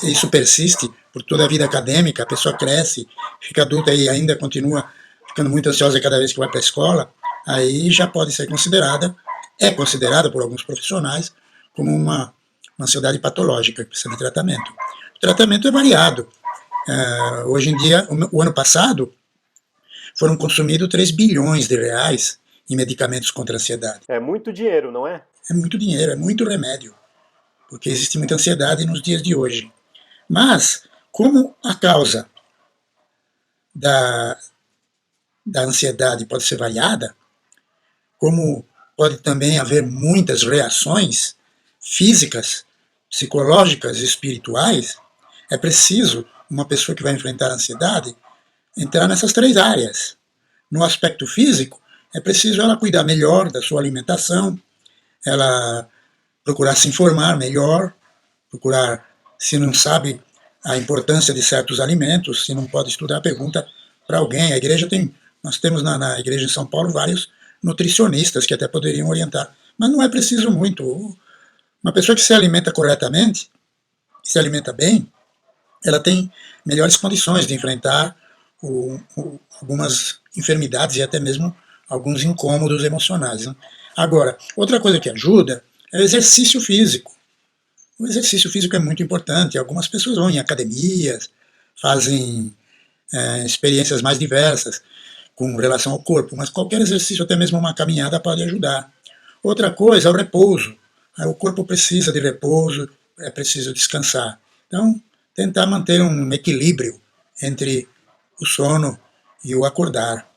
isso persiste por toda a vida acadêmica, a pessoa cresce, fica adulta e ainda continua ficando muito ansiosa cada vez que vai para a escola, aí já pode ser é considerada por alguns profissionais como uma ansiedade patológica que precisa de tratamento. O tratamento é variado. Hoje em dia, o ano passado, foram consumidos 3 bilhões de reais em medicamentos contra a ansiedade. É muito dinheiro, não é? É muito dinheiro, é muito remédio, porque existe muita ansiedade nos dias de hoje. Mas, como a causa da ansiedade pode ser variada, como pode também haver muitas reações físicas, psicológicas e espirituais, é preciso uma pessoa que vai enfrentar a ansiedade entrar nessas 3 áreas. No aspecto físico, é preciso ela cuidar melhor da sua alimentação, ela procurar se informar melhor, procurar, se não sabe a importância de certos alimentos, se não pode estudar, pergunta para alguém. Nós temos na igreja em São Paulo vários nutricionistas que até poderiam orientar, mas não é preciso muito. Uma pessoa que se alimenta corretamente, que se alimenta bem, ela tem melhores condições de enfrentar algumas enfermidades e até mesmo alguns incômodos emocionais, né? Agora, outra coisa que ajuda é o exercício físico. O exercício físico é muito importante. Algumas pessoas vão em academias, fazem experiências mais diversas com relação ao corpo, mas qualquer exercício, até mesmo uma caminhada, pode ajudar. Outra coisa é o repouso. O corpo precisa de repouso, é preciso descansar. Então, tentar manter um equilíbrio entre o sono e o acordar.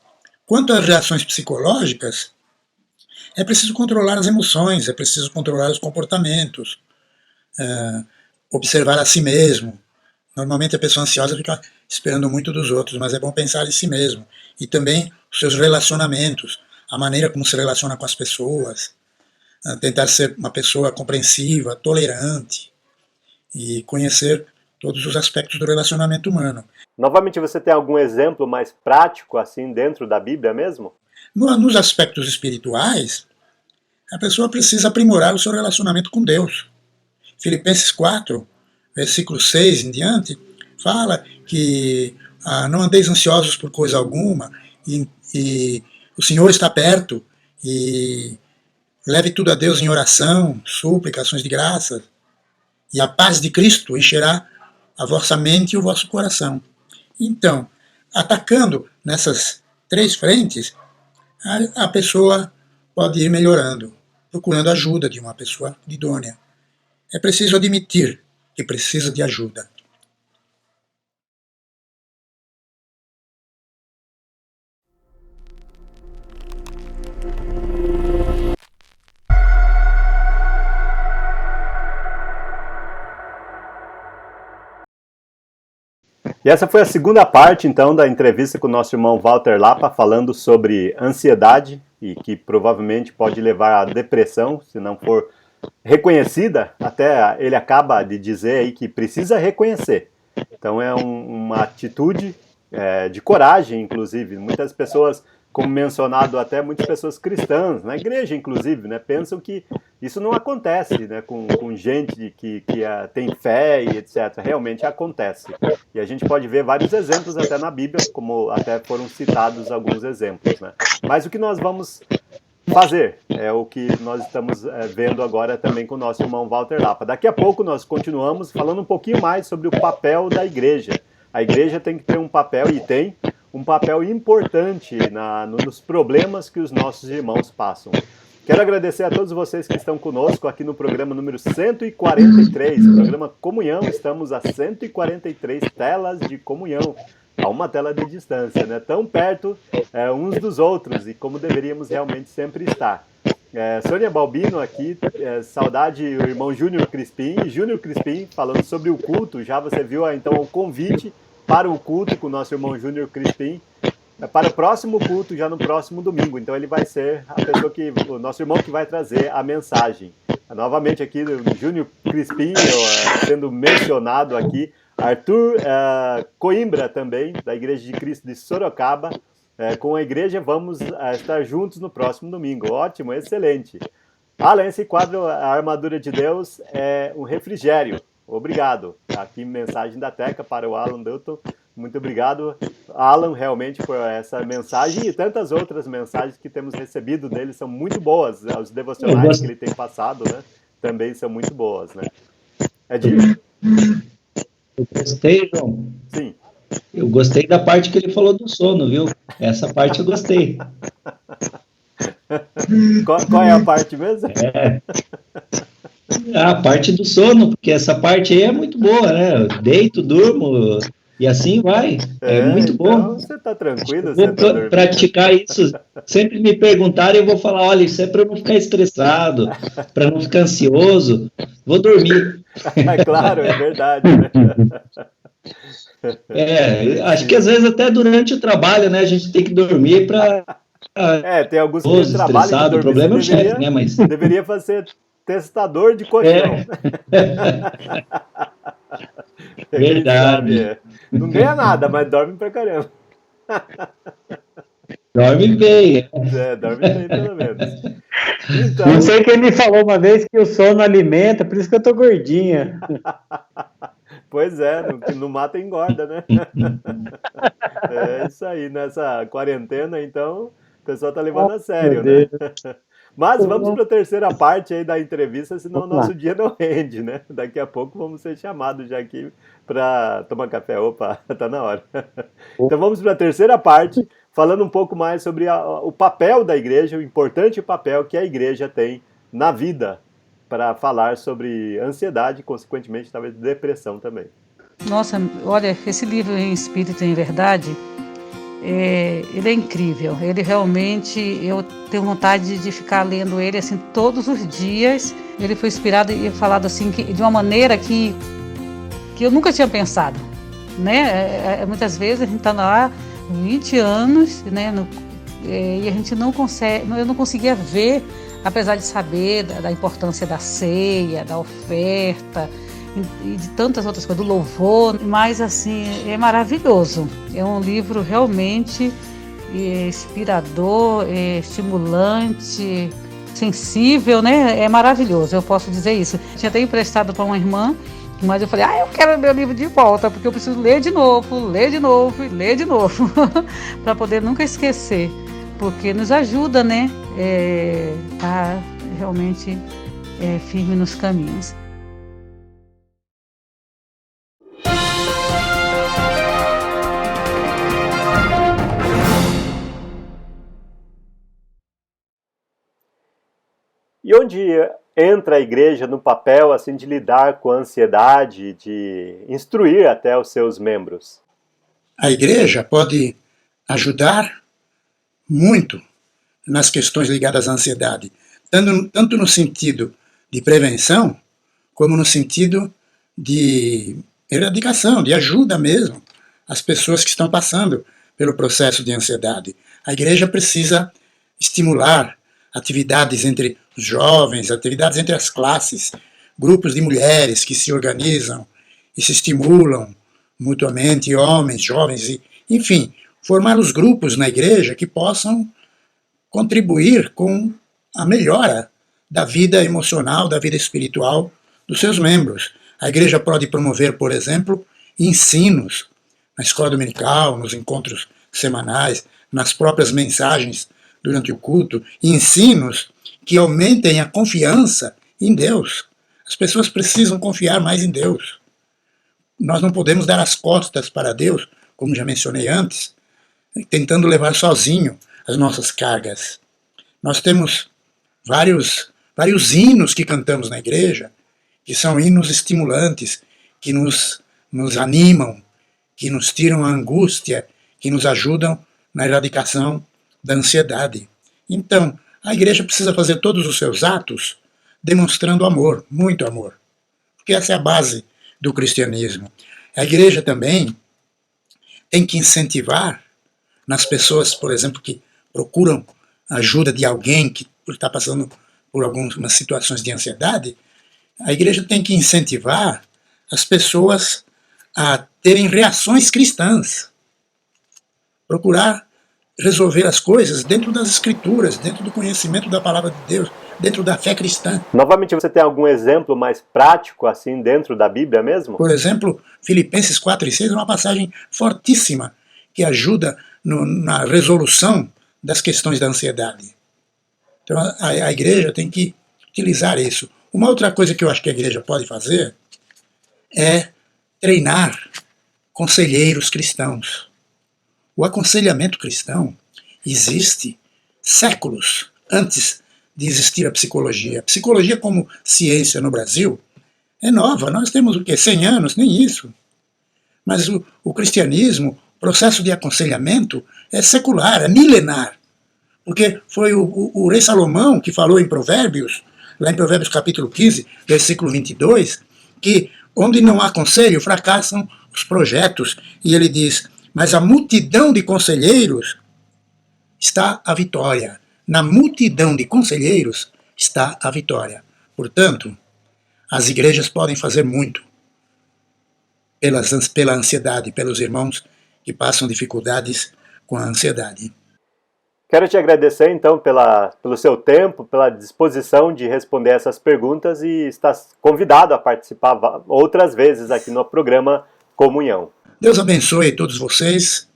Quanto às reações psicológicas, é preciso controlar as emoções, é preciso controlar os comportamentos, observar a si mesmo. Normalmente a pessoa ansiosa fica esperando muito dos outros, mas é bom pensar em si mesmo. E também os seus relacionamentos, a maneira como se relaciona com as pessoas, tentar ser uma pessoa compreensiva, tolerante e conhecer todos os aspectos do relacionamento humano. Novamente, você tem algum exemplo mais prático, assim, dentro da Bíblia mesmo? Nos aspectos espirituais, a pessoa precisa aprimorar o seu relacionamento com Deus. Filipenses 4, versículo 6 em diante, fala que não andeis ansiosos por coisa alguma, e o Senhor está perto, e leve tudo a Deus em oração, súplica, ações de graça, e a paz de Cristo encherá a vossa mente e o vosso coração. Então, atacando nessas 3 frentes, a pessoa pode ir melhorando, procurando ajuda de uma pessoa idônea. É preciso admitir que precisa de ajuda. E essa foi a segunda parte, então, da entrevista com o nosso irmão Walter Lapa, falando sobre ansiedade, e que provavelmente pode levar à depressão, se não for reconhecida. Até ele acaba de dizer aí que precisa reconhecer. Então é uma atitude de coragem, inclusive. Muitas pessoas, como mencionado até, muitas pessoas cristãs, na igreja inclusive, né, pensam que isso não acontece, né, com gente que tem fé e etc. Realmente acontece. E a gente pode ver vários exemplos até na Bíblia, como até foram citados alguns exemplos, né? Mas o que nós vamos fazer é o que nós estamos vendo agora também com o nosso irmão Walter Lapa. Daqui a pouco nós continuamos falando um pouquinho mais sobre o papel da igreja. A igreja tem que ter um papel, e tem um papel importante nos problemas que os nossos irmãos passam. Quero agradecer a todos vocês que estão conosco aqui no programa número 143, programa Comunhão. Estamos a 143 telas de comunhão, a uma tela de distância, né? Tão perto uns dos outros, e como deveríamos realmente sempre estar. Sônia Balbino aqui, saudade o irmão Júnior Crispim. Júnior Crispim falando sobre o culto. Já você viu então o convite para o culto com o nosso irmão Júnior Crispim, para o próximo culto, já no próximo domingo. Então ele vai ser a pessoa o nosso irmão que vai trazer a mensagem. Novamente aqui o Júnior Crispim sendo mencionado aqui. Arthur Coimbra também, da Igreja de Cristo de Sorocaba. Com a igreja vamos estar juntos no próximo domingo. Ótimo, excelente. Alan, esse quadro, A Armadura de Deus, é um refrigério. Obrigado. Aqui mensagem da Teca para o Alan Dutton. Muito obrigado, Alan, realmente por essa mensagem e tantas outras mensagens que temos recebido dele. São muito boas. Os devocionais que ele tem passado, né, também são muito boas, né? Edinho? Eu gostei, João. Sim. Eu gostei da parte que ele falou do sono, viu? Essa parte eu gostei. Qual é a parte mesmo? A parte do sono, porque essa parte aí é muito boa, né? Eu deito, durmo e assim vai. É muito então bom. Você está tranquilo? Vou praticar isso. Sempre me perguntarem, eu vou falar, olha, isso é para não ficar estressado, para não ficar ansioso. Vou dormir. É claro, é verdade, né? Acho que às vezes até durante o trabalho, né, a gente tem que dormir para... tem alguns que trabalham de dormir. O problema é o chefe, né, mas... Deveria fazer testador de colchão. Verdade. Não ganha nada, mas dorme pra caramba. Dorme bem. Dorme bem pelo menos. Então... Não sei quem me falou uma vez que o sono alimenta, por isso que eu tô gordinha. Pois é, não mata engorda, né? É isso aí, nessa quarentena, então, o pessoal tá levando a sério, né? Mas vamos para a terceira parte aí da entrevista, senão o nosso dia não rende, né? Daqui a pouco vamos ser chamados já aqui para tomar café. Opa, tá na hora. Então vamos para a terceira parte, falando um pouco mais sobre o papel da igreja, o importante papel que a igreja tem na vida, para falar sobre ansiedade e, consequentemente, talvez depressão também. Nossa, olha, esse livro Em Espírito e em Verdade, ele é incrível. Ele realmente, eu tenho vontade de ficar lendo ele assim todos os dias. Ele foi inspirado e falado assim de uma maneira que eu nunca tinha pensado, né? Muitas vezes a gente está lá 20 anos, né? E a gente não consegue, eu não conseguia ver, apesar de saber da importância da ceia, da oferta e de tantas outras coisas, do louvor, mas assim, é maravilhoso. É um livro realmente inspirador, estimulante, sensível, né? É maravilhoso, eu posso dizer isso. Tinha até emprestado para uma irmã, mas eu falei, eu quero meu livro de volta, porque eu preciso ler de novo, ler de novo e ler de novo, para poder nunca esquecer, porque nos ajuda, né? Tá realmente firme nos caminhos. E onde entra a igreja no papel assim de lidar com a ansiedade, de instruir até os seus membros? A igreja pode ajudar muito nas questões ligadas à ansiedade, tanto no sentido de prevenção, como no sentido de erradicação, de ajuda mesmo às pessoas que estão passando pelo processo de ansiedade. A igreja precisa estimular atividades entre os jovens, atividades entre as classes, grupos de mulheres que se organizam e se estimulam mutuamente, homens, jovens, e, enfim, formar os grupos na igreja que possam contribuir com a melhora da vida emocional, da vida espiritual dos seus membros. A igreja pode promover, por exemplo, ensinos na escola dominical, nos encontros semanais, nas próprias mensagens durante o culto, ensinos que aumentem a confiança em Deus. As pessoas precisam confiar mais em Deus. Nós não podemos dar as costas para Deus, como já mencionei antes, tentando levar sozinho as nossas cargas. Nós temos vários hinos que cantamos na igreja, que são hinos estimulantes, que nos animam, que nos tiram a angústia, que nos ajudam na erradicação da ansiedade. Então, a igreja precisa fazer todos os seus atos demonstrando amor, muito amor, porque essa é a base do cristianismo. A igreja também tem que incentivar nas pessoas, por exemplo, que procuram a ajuda de alguém que está passando por algumas situações de ansiedade. A igreja tem que incentivar as pessoas a terem reações cristãs, procurar resolver as coisas dentro das Escrituras, dentro do conhecimento da palavra de Deus, dentro da fé cristã. Novamente, você tem algum exemplo mais prático, assim, dentro da Bíblia mesmo? Por exemplo, Filipenses 4:6 é uma passagem fortíssima que ajuda na resolução das questões da ansiedade. Então, a igreja tem que utilizar isso. Uma outra coisa que eu acho que a igreja pode fazer é treinar conselheiros cristãos. O aconselhamento cristão existe séculos antes de existir a psicologia. A psicologia como ciência no Brasil é nova. Nós temos o quê? 100 anos? Nem isso. Mas o cristianismo, o processo de aconselhamento é secular, é milenar. Porque foi o rei Salomão que falou em Provérbios, lá em Provérbios capítulo 15, versículo 22, que onde não há conselho, fracassam os projetos. E ele diz, mas a multidão de conselheiros está a vitória. Na multidão de conselheiros está a vitória. Portanto, as igrejas podem fazer muito pela ansiedade, pelos irmãos que passam dificuldades com a ansiedade. Quero te agradecer, então, pelo seu tempo, pela disposição de responder essas perguntas e estar convidado a participar outras vezes aqui no programa Comunhão. Deus abençoe todos vocês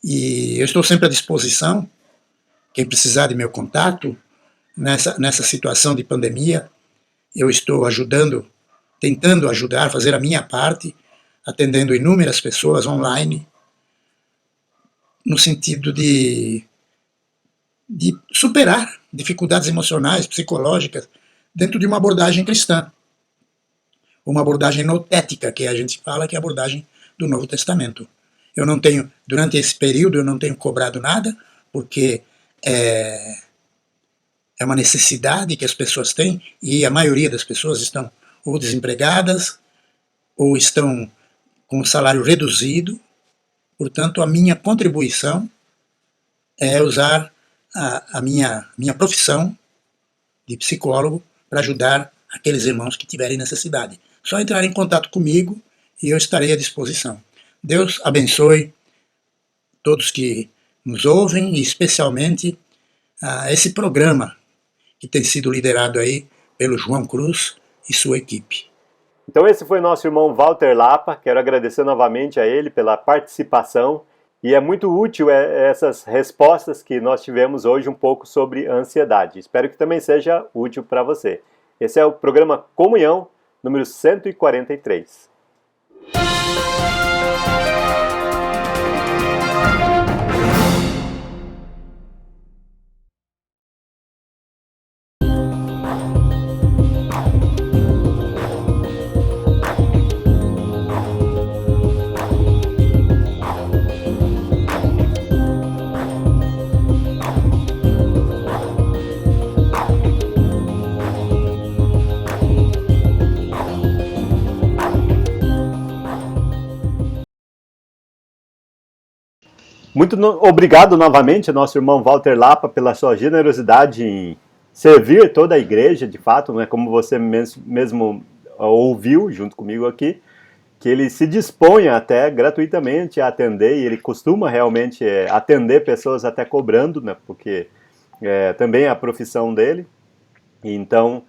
e eu estou sempre à disposição. Quem precisar de meu contato, nessa situação de pandemia, eu estou ajudando, tentando ajudar, fazer a minha parte, atendendo inúmeras pessoas online, no sentido de superar dificuldades emocionais, psicológicas, dentro de uma abordagem cristã. Uma abordagem notética, que a gente fala que é a abordagem do Novo Testamento. Eu não tenho, durante esse período, eu não tenho cobrado nada, porque é uma necessidade que as pessoas têm, e a maioria das pessoas estão ou desempregadas, ou estão com o salário reduzido. Portanto, a minha contribuição é usar a minha profissão de psicólogo para ajudar aqueles irmãos que tiverem necessidade. Só entrar em contato comigo e eu estarei à disposição. Deus abençoe todos que nos ouvem e especialmente esse programa que tem sido liderado aí pelo João Cruz e sua equipe. Então esse foi nosso irmão Walter Lapa. Quero agradecer novamente a ele pela participação. E é muito útil essas respostas que nós tivemos hoje um pouco sobre ansiedade. Espero que também seja útil para você. Esse é o programa Comunhão, número 143. Muito obrigado novamente, nosso irmão Walter Lapa, pela sua generosidade em servir toda a igreja, de fato, né, como você mesmo ouviu junto comigo aqui, que ele se dispõe até gratuitamente a atender, e ele costuma realmente atender pessoas até cobrando, né, porque também é a profissão dele. Então,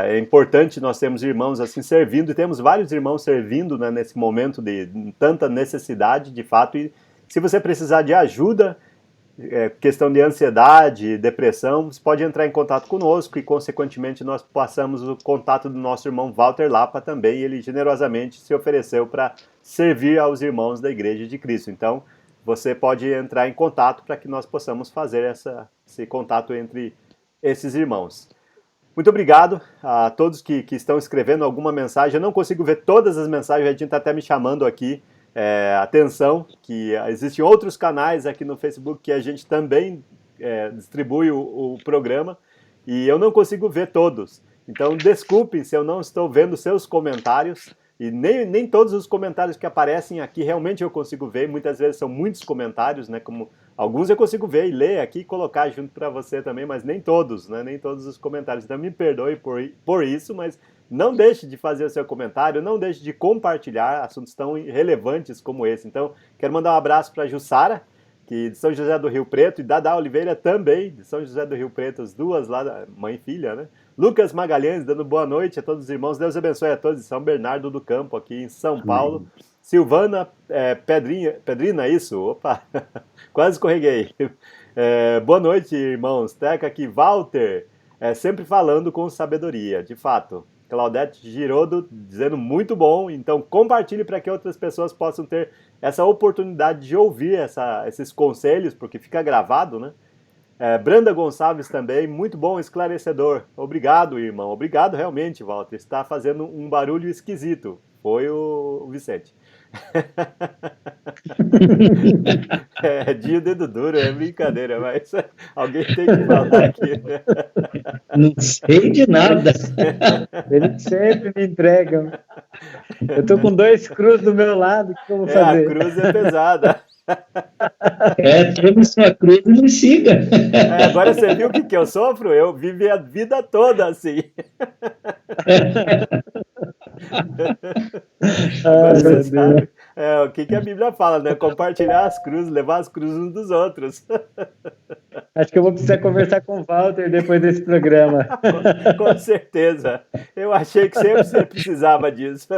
é importante nós termos irmãos assim servindo, e temos vários irmãos servindo, né, nesse momento de tanta necessidade, de fato, e se você precisar de ajuda, questão de ansiedade, depressão, você pode entrar em contato conosco, e consequentemente nós passamos o contato do nosso irmão Walter Lapa também, e ele generosamente se ofereceu para servir aos irmãos da Igreja de Cristo. Então, você pode entrar em contato para que nós possamos fazer esse contato entre esses irmãos. Muito obrigado a todos que estão escrevendo alguma mensagem. Eu não consigo ver todas as mensagens, a gente está até me chamando aqui. Atenção, que existem outros canais aqui no Facebook que a gente também distribui o programa, e eu não consigo ver todos. Então, desculpem se eu não estou vendo seus comentários, e nem todos os comentários que aparecem aqui realmente eu consigo ver. Muitas vezes são muitos comentários, né? Como alguns eu consigo ver e ler aqui e colocar junto para você também, mas nem todos, né? Nem todos os comentários. Então, me perdoe por isso, mas não deixe de fazer o seu comentário, não deixe de compartilhar assuntos tão relevantes como esse. Então, quero mandar um abraço para a Jussara, que de São José do Rio Preto, e Dada Oliveira também, de São José do Rio Preto, as duas lá, mãe e filha, né? Lucas Magalhães, dando boa noite a todos os irmãos. Deus abençoe a todos de São Bernardo do Campo, aqui em São Paulo. Silvana Pedrina, isso? Opa, quase escorreguei. Boa noite, irmãos. Teca aqui, Walter, sempre falando com sabedoria, de fato. Claudete Girodo dizendo muito bom, então compartilhe para que outras pessoas possam ter essa oportunidade de ouvir esses conselhos, porque fica gravado, né? Branda Gonçalves também, muito bom, esclarecedor. Obrigado, irmão. Obrigado realmente, Walter. Está fazendo um barulho esquisito. Foi o Vicente. Dia dedo duro, é brincadeira, mas alguém tem que falar aqui. Não sei de nada. Eles sempre me entregam. Eu tô com 2 cruzes do meu lado, o que eu vou fazer? A cruz é pesada. Tome sua cruz e me siga. Agora você viu o que eu sofro? Eu vivi a vida toda assim. Você sabe, o que a Bíblia fala, né? Compartilhar as cruzes, levar as cruzes uns dos outros. Acho que eu vou precisar conversar com o Walter depois desse programa. Com certeza. Eu achei que sempre você precisava disso.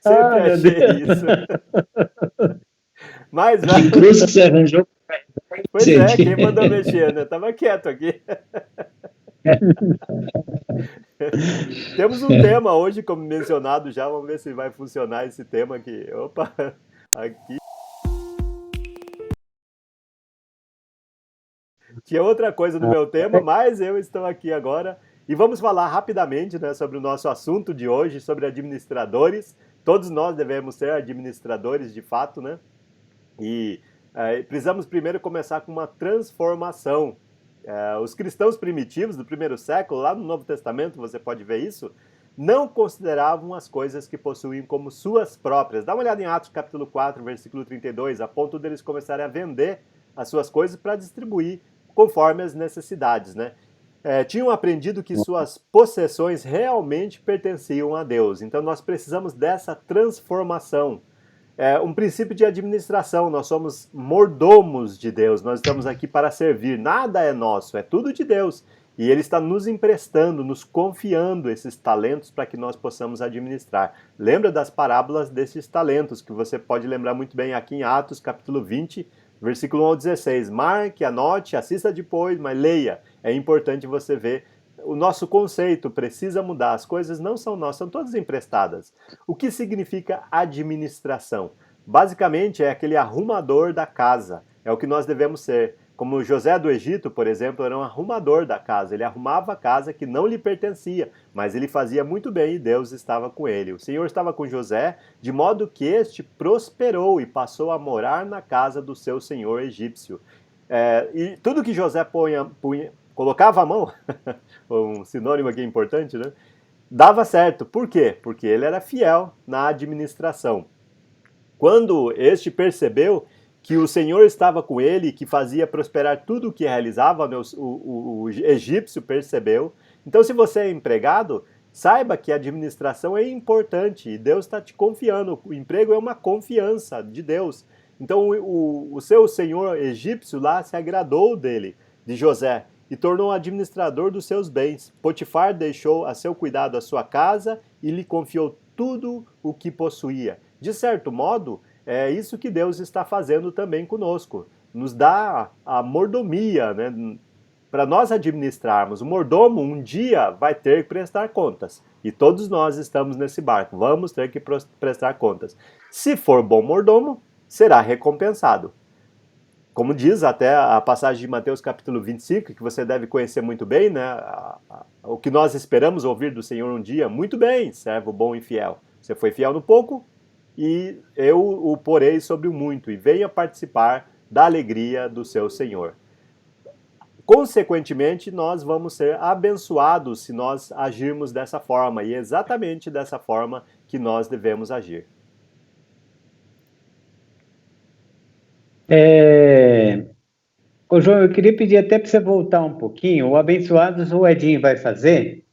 Sempre achei isso. Mas que cruz que você arranjou? Pois quem mandou mexer, né? Tava quieto aqui. Temos um tema hoje, como mencionado já, vamos ver se vai funcionar esse tema aqui. Opa, aqui. Tinha outra coisa no meu tema, mas eu estou aqui agora. E vamos falar rapidamente, né, sobre o nosso assunto de hoje, sobre administradores. Todos nós devemos ser administradores de fato, né? E precisamos primeiro começar com uma transformação. Os cristãos primitivos do primeiro século, lá no Novo Testamento, você pode ver isso, não consideravam as coisas que possuíam como suas próprias. Dá uma olhada em Atos capítulo 4, versículo 32, a ponto deles começarem a vender as suas coisas para distribuir conforme as necessidades, né? Tinham aprendido que suas possessões realmente pertenciam a Deus. Então nós precisamos dessa transformação. Um princípio de administração, nós somos mordomos de Deus, nós estamos aqui para servir, nada é nosso, é tudo de Deus. E Ele está nos emprestando, nos confiando esses talentos para que nós possamos administrar. Lembra das parábolas desses talentos, que você pode lembrar muito bem aqui em Atos capítulo 20, versículo 1 ao 16. Marque, anote, assista depois, mas leia. É importante você ver. O nosso conceito precisa mudar, as coisas não são nossas, são todas emprestadas. O que significa administração? Basicamente é aquele arrumador da casa, é o que nós devemos ser. Como José do Egito, por exemplo, era um arrumador da casa, ele arrumava a casa que não lhe pertencia, mas ele fazia muito bem e Deus estava com ele. O Senhor estava com José, de modo que este prosperou e passou a morar na casa do seu senhor egípcio. E tudo que José colocava a mão, um sinônimo aqui importante, né? Dava certo. Por quê? Porque ele era fiel na administração. Quando este percebeu que o Senhor estava com ele, que fazia prosperar tudo o que realizava, né? O egípcio percebeu. Então, se você é empregado, saiba que a administração é importante e Deus está te confiando. O emprego é uma confiança de Deus. Então, o seu senhor egípcio lá se agradou dele, de José, e tornou administrador dos seus bens. Potifar deixou a seu cuidado a sua casa e lhe confiou tudo o que possuía. De certo modo, é isso que Deus está fazendo também conosco. Nos dá a mordomia, né, para nós administrarmos. O mordomo um dia vai ter que prestar contas. E todos nós estamos nesse barco. Vamos ter que prestar contas. Se for bom mordomo, será recompensado. Como diz até a passagem de Mateus capítulo 25, que você deve conhecer muito bem, né? O que nós esperamos ouvir do Senhor um dia: muito bem, servo bom e fiel. Você foi fiel no pouco, e eu o porei sobre o muito, e venha participar da alegria do seu Senhor. Consequentemente, nós vamos ser abençoados se nós agirmos dessa forma, e é exatamente dessa forma que nós devemos agir. Ô João, eu queria pedir até para você voltar um pouquinho. O abençoados o Edinho vai fazer,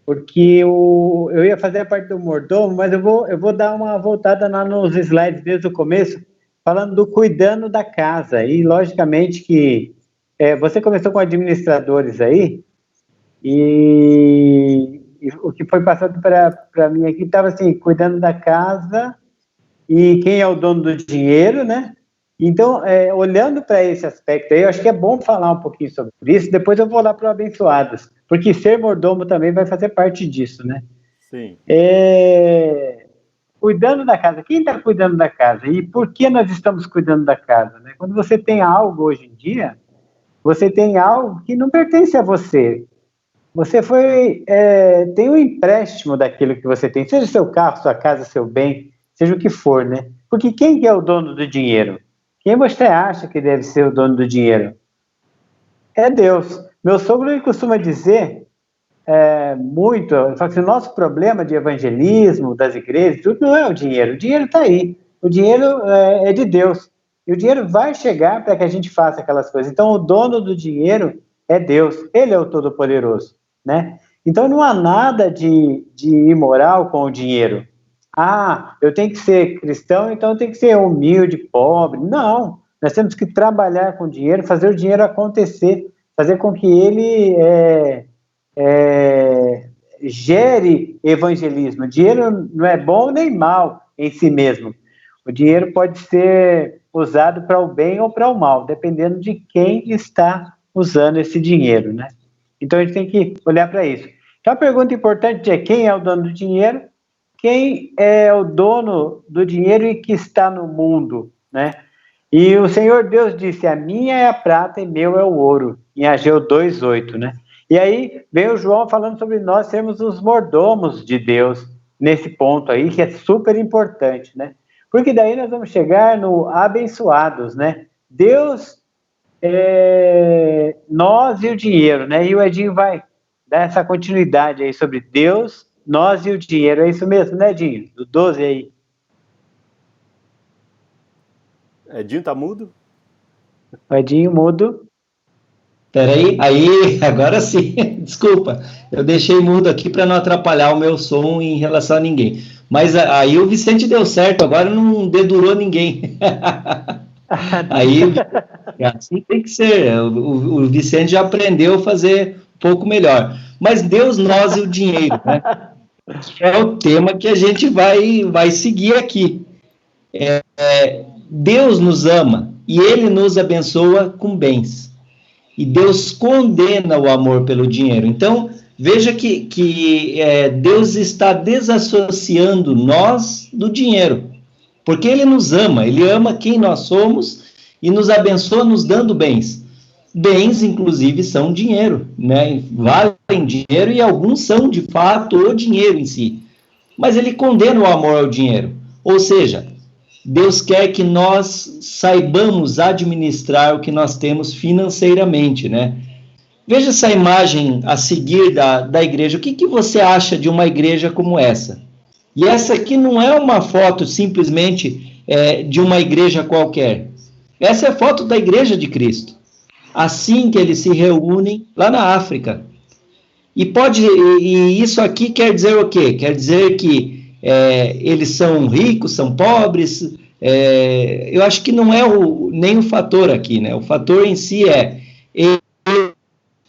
porque eu ia fazer a parte do mordomo, mas eu vou dar uma voltada lá nos slides desde o começo, falando do cuidando da casa. E, logicamente, que você começou com administradores aí, e o que foi passado para mim aqui estava assim, cuidando da casa, e quem é o dono do dinheiro, né? Então, olhando para esse aspecto aí, eu acho que é bom falar um pouquinho sobre isso, depois eu vou lá para o abençoados, porque ser mordomo também vai fazer parte disso, né? Sim. Cuidando da casa. Quem está cuidando da casa? E por que nós estamos cuidando da casa? Né? Quando você tem algo hoje em dia, você tem algo que não pertence a você. Você tem um empréstimo daquilo que você tem, seja seu carro, sua casa, seu bem, seja o que for, né? Porque quem que é o dono do dinheiro? Quem você acha que deve ser o dono do dinheiro? É Deus. Meu sogro ele costuma dizer muito, ele fala assim, o nosso problema de evangelismo, das igrejas, tudo não é o dinheiro está aí. O dinheiro é de Deus. E o dinheiro vai chegar para que a gente faça aquelas coisas. Então, o dono do dinheiro é Deus. Ele é o Todo-Poderoso, né? Então, não há nada de imoral com o dinheiro. Eu tenho que ser cristão, então eu tenho que ser humilde, pobre. Não, nós temos que trabalhar com o dinheiro, fazer o dinheiro acontecer, fazer com que ele gere evangelismo. O dinheiro não é bom nem mal em si mesmo. O dinheiro pode ser usado para o bem ou para o mal, dependendo de quem está usando esse dinheiro, né? Então a gente tem que olhar para isso. Então a pergunta importante é: quem é o dono do dinheiro? Quem é o dono do dinheiro e que está no mundo, né? E o Senhor Deus disse: a minha é a prata e meu é o ouro, em Ageu 2:8, né? E aí vem o João falando sobre nós sermos os mordomos de Deus, nesse ponto aí, que é super importante, né? Porque daí nós vamos chegar no abençoados, né? Deus, nós e o dinheiro, né? E o Edinho vai dar essa continuidade aí sobre Deus, nós e o dinheiro. É isso mesmo, né, Edinho? Do 12 aí. Edinho tá mudo? O Edinho mudo. Peraí, agora sim, desculpa, eu deixei mudo aqui para não atrapalhar o meu som em relação a ninguém, mas aí o Vicente deu certo, agora não dedurou ninguém, aí assim tem que ser, o Vicente já aprendeu a fazer um pouco melhor, mas Deus, nós e o dinheiro, né? É o tema que a gente vai seguir aqui. Deus nos ama e Ele nos abençoa com bens. E Deus condena o amor pelo dinheiro. Então, veja que Deus está desassociando nós do dinheiro. Porque Ele nos ama, Ele ama quem nós somos e nos abençoa nos dando bens. Bens, inclusive, são dinheiro, né? Valem dinheiro e alguns são, de fato, o dinheiro em si. Mas Ele condena o amor ao dinheiro. Ou seja, Deus quer que nós saibamos administrar o que nós temos financeiramente, né? Veja essa imagem a seguir da igreja. O que você acha de uma igreja como essa? E essa aqui não é uma foto simplesmente de uma igreja qualquer. Essa é a foto da igreja de Cristo. Assim que eles se reúnem lá na África. E isso aqui quer dizer o quê? Quer dizer que eles são ricos, são pobres. Eu acho que não é nem o fator aqui, né? O fator em si eles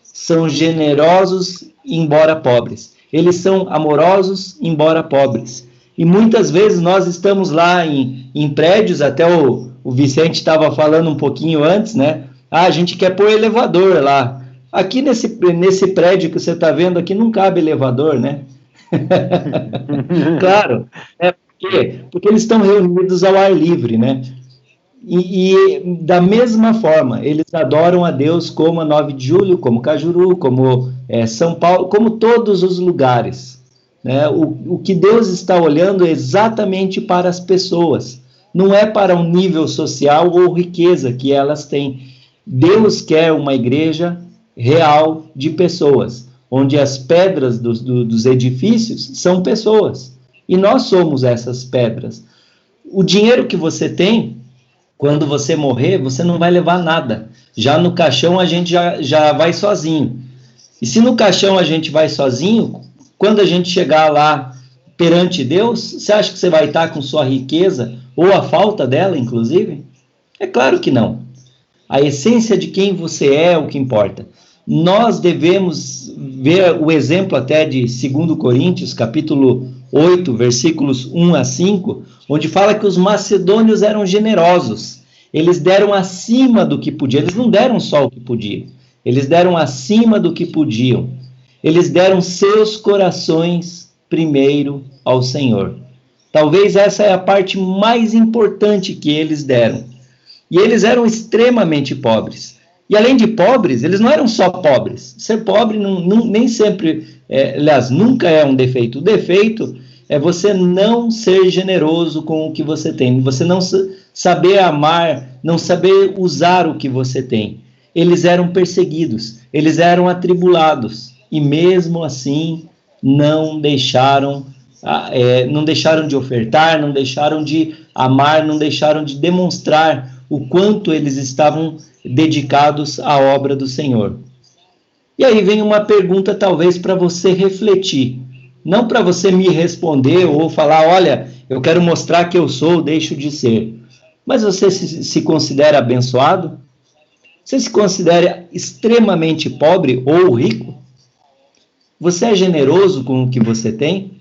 são generosos, embora pobres. Eles são amorosos, embora pobres. E muitas vezes nós estamos lá em prédios, até o Vicente estava falando um pouquinho antes, né? A gente quer pôr elevador lá. Aqui nesse prédio que você está vendo aqui não cabe elevador, né? Claro, porque eles estão reunidos ao ar livre, né? E da mesma forma, eles adoram a Deus como a 9 de Julho, como Cajuru, como São Paulo, como todos os lugares. Né? O que Deus está olhando é exatamente para as pessoas, não é para um nível social ou riqueza que elas têm. Deus quer uma igreja real de pessoas, onde as pedras dos edifícios são pessoas, e nós somos essas pedras. O dinheiro que você tem, quando você morrer, você não vai levar nada. Já no caixão a gente já vai sozinho. E se no caixão a gente vai sozinho, quando a gente chegar lá perante Deus, você acha que você vai estar com sua riqueza, ou a falta dela, inclusive? É claro que não. A essência de quem você é o que importa. Nós devemos ver o exemplo até de 2 Coríntios, capítulo 8, versículos 1 a 5, onde fala que os macedônios eram generosos. Eles deram acima do que podiam. Eles não deram só o que podiam. Eles deram acima do que podiam. Eles deram seus corações primeiro ao Senhor. Talvez essa é a parte mais importante que eles deram. E eles eram extremamente pobres. E além de pobres, eles não eram só pobres. Ser pobre nem sempre, aliás, nunca é um defeito. O defeito é você não ser generoso com o que você tem. Você não saber amar, não saber usar o que você tem. Eles eram perseguidos, eles eram atribulados. E mesmo assim, não deixaram de ofertar, não deixaram de amar, não deixaram de demonstrar o quanto eles estavam dedicados à obra do Senhor. E aí vem uma pergunta talvez para você refletir, não para você me responder ou falar, olha, eu quero mostrar que eu sou ou deixo de ser, mas você se considera abençoado? Você se considera extremamente pobre ou rico? Você é generoso com o que você tem?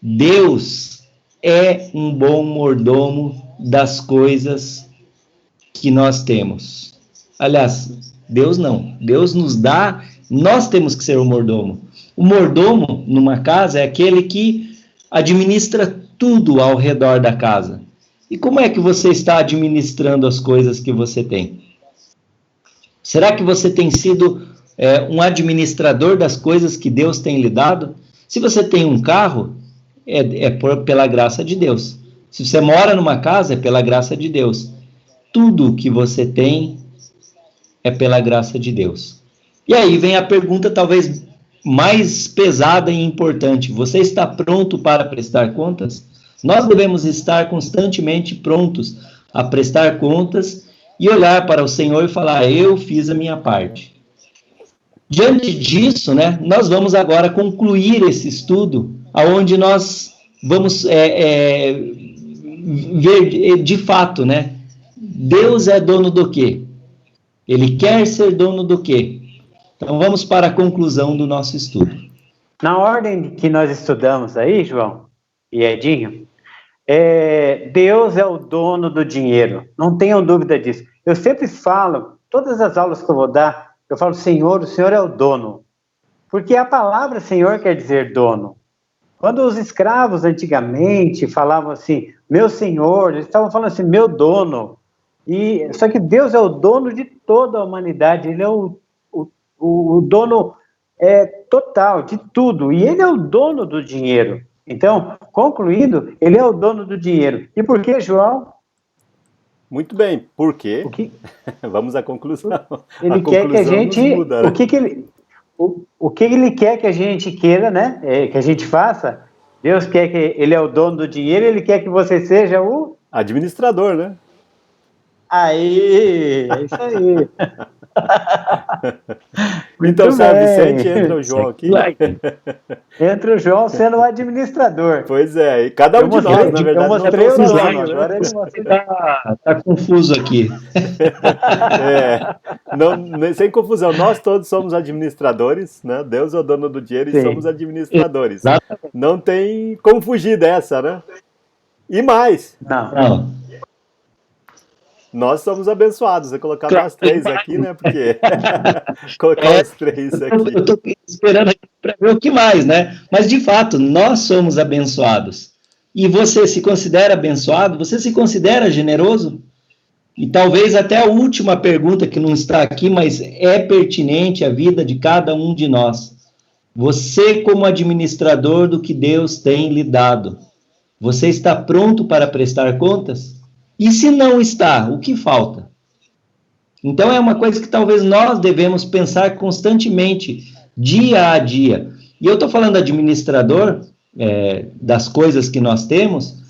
Deus é um bom mordomo das coisas que nós temos. Aliás, Deus não. Deus nos dá, nós temos que ser o mordomo. O mordomo, numa casa, é aquele que administra tudo ao redor da casa. E como é que você está administrando as coisas que você tem? Será que você tem sido um administrador das coisas que Deus tem lhe dado? Se você tem um carro, pela graça de Deus. Se você mora numa casa, é pela graça de Deus. Tudo que você tem é pela graça de Deus. E aí vem a pergunta talvez mais pesada e importante. Você está pronto para prestar contas? Nós devemos estar constantemente prontos a prestar contas e olhar para o Senhor e falar, eu fiz a minha parte. Diante disso, né, nós vamos agora concluir esse estudo, onde nós vamos ver de fato, né, Deus é dono do quê? Ele quer ser dono do quê? Então vamos para a conclusão do nosso estudo. Na ordem que nós estudamos aí, João e Edinho, Deus é o dono do dinheiro, não tenham dúvida disso. Eu sempre falo, todas as aulas que eu vou dar, eu falo, Senhor, o Senhor é o dono. Porque a palavra Senhor quer dizer dono. Quando os escravos antigamente falavam assim, meu Senhor, eles estavam falando assim, meu dono. Só que Deus é o dono de toda a humanidade, Ele é o dono total de tudo, e Ele é o dono do dinheiro. Então, concluindo, Ele é o dono do dinheiro. E por que, João? Muito bem, por quê? Vamos à conclusão. Ele quer que a gente... Muda, né? O que Ele quer que a gente queira, né? Que a gente faça? Deus quer que Ele é o dono do dinheiro, Ele quer que você seja o... administrador, né? Aí, é isso aí. Então, São Vicente, entra o João aqui. Entra o João sendo o administrador. Pois é, e cada um de nós, na verdade, eu mostrei não o sozinho, slide, agora ele tá confuso aqui. Sem confusão, nós todos somos administradores, né? Deus é o dono do dinheiro e somos administradores. Exatamente. Não tem como fugir dessa, né? E mais. Não. Nós somos abençoados. Vou colocar nós três aqui, né? Porque colocar os três aqui. Eu estou esperando aqui para ver o que mais, né? Mas, de fato, nós somos abençoados. E você se considera abençoado? Você se considera generoso? E talvez até a última pergunta, que não está aqui, mas é pertinente à vida de cada um de nós. Você, como administrador do que Deus tem lhe dado, você está pronto para prestar contas? E se não está, o que falta? Então é uma coisa que talvez nós devemos pensar constantemente, dia a dia. E eu estou falando administrador das coisas que nós temos.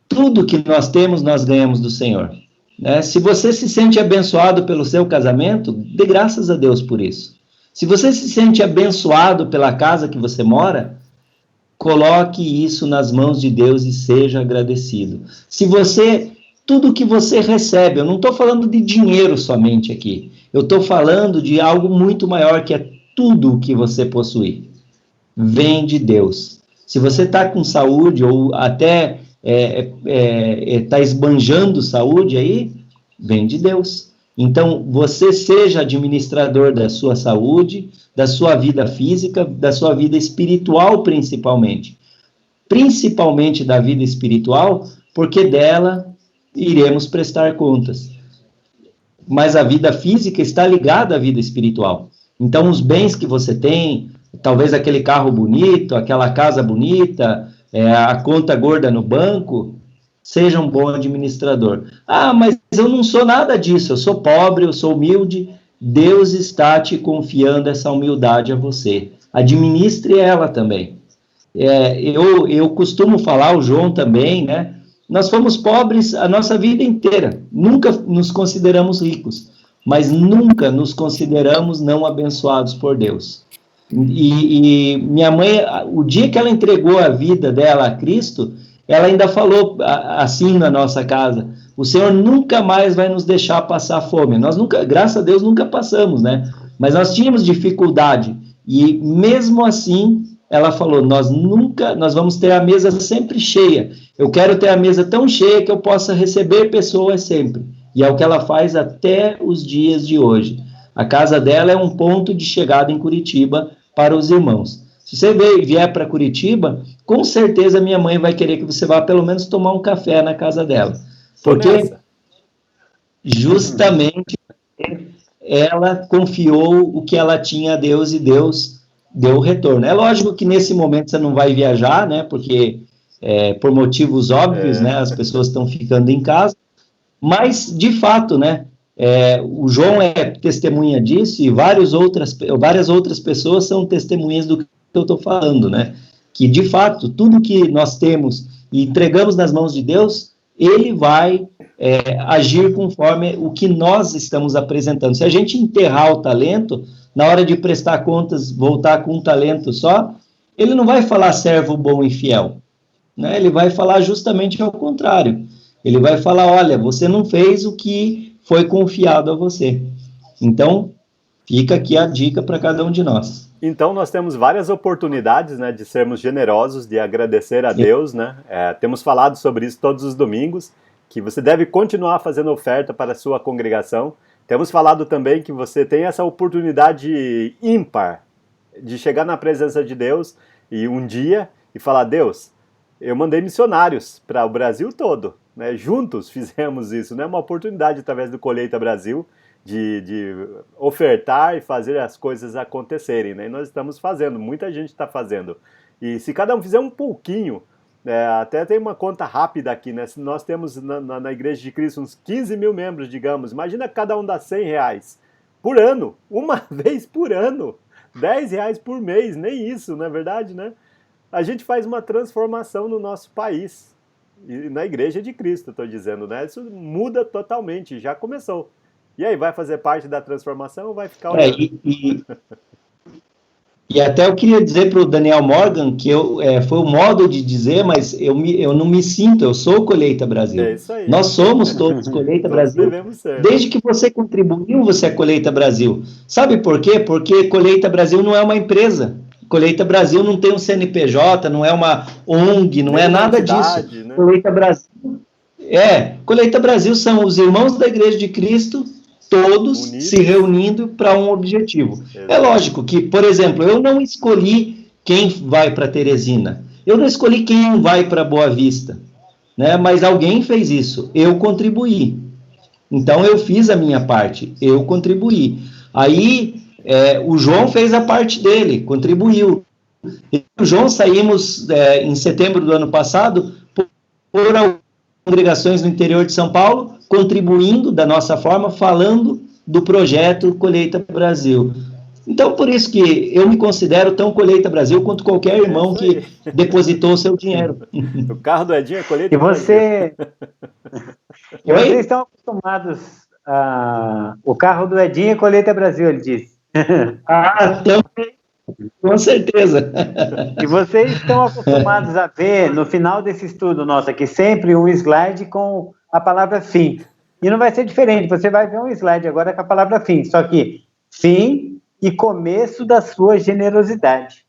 Tudo que nós temos, nós ganhamos do Senhor. Né? Se você se sente abençoado pelo seu casamento, dê graças a Deus por isso. Se você se sente abençoado pela casa que você mora, coloque isso nas mãos de Deus e seja agradecido. Tudo que você recebe, eu não estou falando de dinheiro somente aqui, eu estou falando de algo muito maior, que é tudo o que você possui. Vem de Deus. Se você está com saúde, ou até está esbanjando saúde aí, vem de Deus. Então, você seja administrador da sua saúde, da sua vida física, da sua vida espiritual principalmente. Principalmente da vida espiritual, porque dela iremos prestar contas. Mas a vida física está ligada à vida espiritual. Então, os bens que você tem, talvez aquele carro bonito, aquela casa bonita, a conta gorda no banco, seja um bom administrador. Ah, mas eu não sou nada disso, eu sou pobre, eu sou humilde. Deus está te confiando essa humildade a você. Administre ela também. Eu costumo falar, o João também, né? Nós fomos pobres a nossa vida inteira, nunca nos consideramos ricos, mas nunca nos consideramos não abençoados por Deus. E minha mãe, o dia que ela entregou a vida dela a Cristo, ela ainda falou assim na nossa casa: o Senhor nunca mais vai nos deixar passar fome. Nós nunca, graças a Deus, nunca passamos, né? Mas nós tínhamos dificuldade, e mesmo assim, ela falou: nós vamos ter a mesa sempre cheia. Eu quero ter a mesa tão cheia que eu possa receber pessoas sempre. E é o que ela faz até os dias de hoje. A casa dela é um ponto de chegada em Curitiba para os irmãos. Se você vier para Curitiba, com certeza minha mãe vai querer que você vá pelo menos tomar um café na casa dela. Porque justamente ela confiou o que ela tinha a Deus e Deus deu o retorno. É lógico que nesse momento você não vai viajar, né? Porque por motivos óbvios, né? As pessoas estão ficando em casa. Mas, de fato, né? O João é testemunha disso e várias outras pessoas são testemunhas do que eu estou falando, né? Que, de fato, tudo que nós temos e entregamos nas mãos de Deus, Ele vai agir conforme o que nós estamos apresentando. Se a gente enterrar o talento, na hora de prestar contas, voltar com um talento só, Ele não vai falar servo bom e fiel, né? Ele vai falar justamente ao contrário. Ele vai falar: olha, você não fez o que foi confiado a você. Então, fica aqui a dica para cada um de nós. Então, nós temos várias oportunidades, né, de sermos generosos, de agradecer a Deus, né? Temos falado sobre isso todos os domingos, que você deve continuar fazendo oferta para a sua congregação. Temos falado também que você tem essa oportunidade ímpar de chegar na presença de Deus e um dia e falar: Deus, eu mandei missionários para o Brasil todo, né? Juntos fizemos isso, né? Uma oportunidade através do Colheita Brasil de ofertar e fazer as coisas acontecerem, né? E nós estamos fazendo, muita gente está fazendo. E se cada um fizer um pouquinho, até tem uma conta rápida aqui, né? Se nós temos na Igreja de Cristo uns 15 mil membros, digamos, imagina que cada um dá R$100 por ano, uma vez por ano, R$10 por mês, nem isso, não é verdade, né? A gente faz uma transformação no nosso país. E na igreja de Cristo, estou dizendo, né? Isso muda totalmente, já começou. E aí, vai fazer parte da transformação ou vai ficar olhando? E até eu queria dizer para o Daniel Morgan que foi o modo de dizer, mas eu não me sinto, eu sou Colheita Brasil. É isso aí. Nós somos todos Colheita Brasil. Devemos ser. Desde que você contribuiu, você é Colheita Brasil. Sabe por quê? Porque Colheita Brasil não é uma empresa. Colheita Brasil não tem um CNPJ, não é uma ONG, não é nada disso. Né? Colheita Brasil são os irmãos da Igreja de Cristo, todos unidos, se reunindo para um objetivo. Exato. É lógico que, por exemplo, eu não escolhi quem vai para Teresina, eu não escolhi quem vai para Boa Vista, né? Mas alguém fez isso, eu contribuí. Então eu fiz a minha parte, eu contribuí. Aí o João fez a parte dele, contribuiu. Eu e o João saímos em setembro do ano passado por congregações no interior de São Paulo, contribuindo da nossa forma, falando do projeto Colheita Brasil. Então, por isso que eu me considero tão Colheita Brasil quanto qualquer irmão que depositou o seu dinheiro. O carro do Edinho é Colheita Brasil. E vocês estão acostumados o carro do Edinho é Colheita Brasil, ele disse. Também. Com certeza. E vocês estão acostumados a ver, no final desse estudo nosso aqui, sempre um slide com a palavra fim. E não vai ser diferente, você vai ver um slide agora com a palavra fim, só que fim e começo da sua generosidade.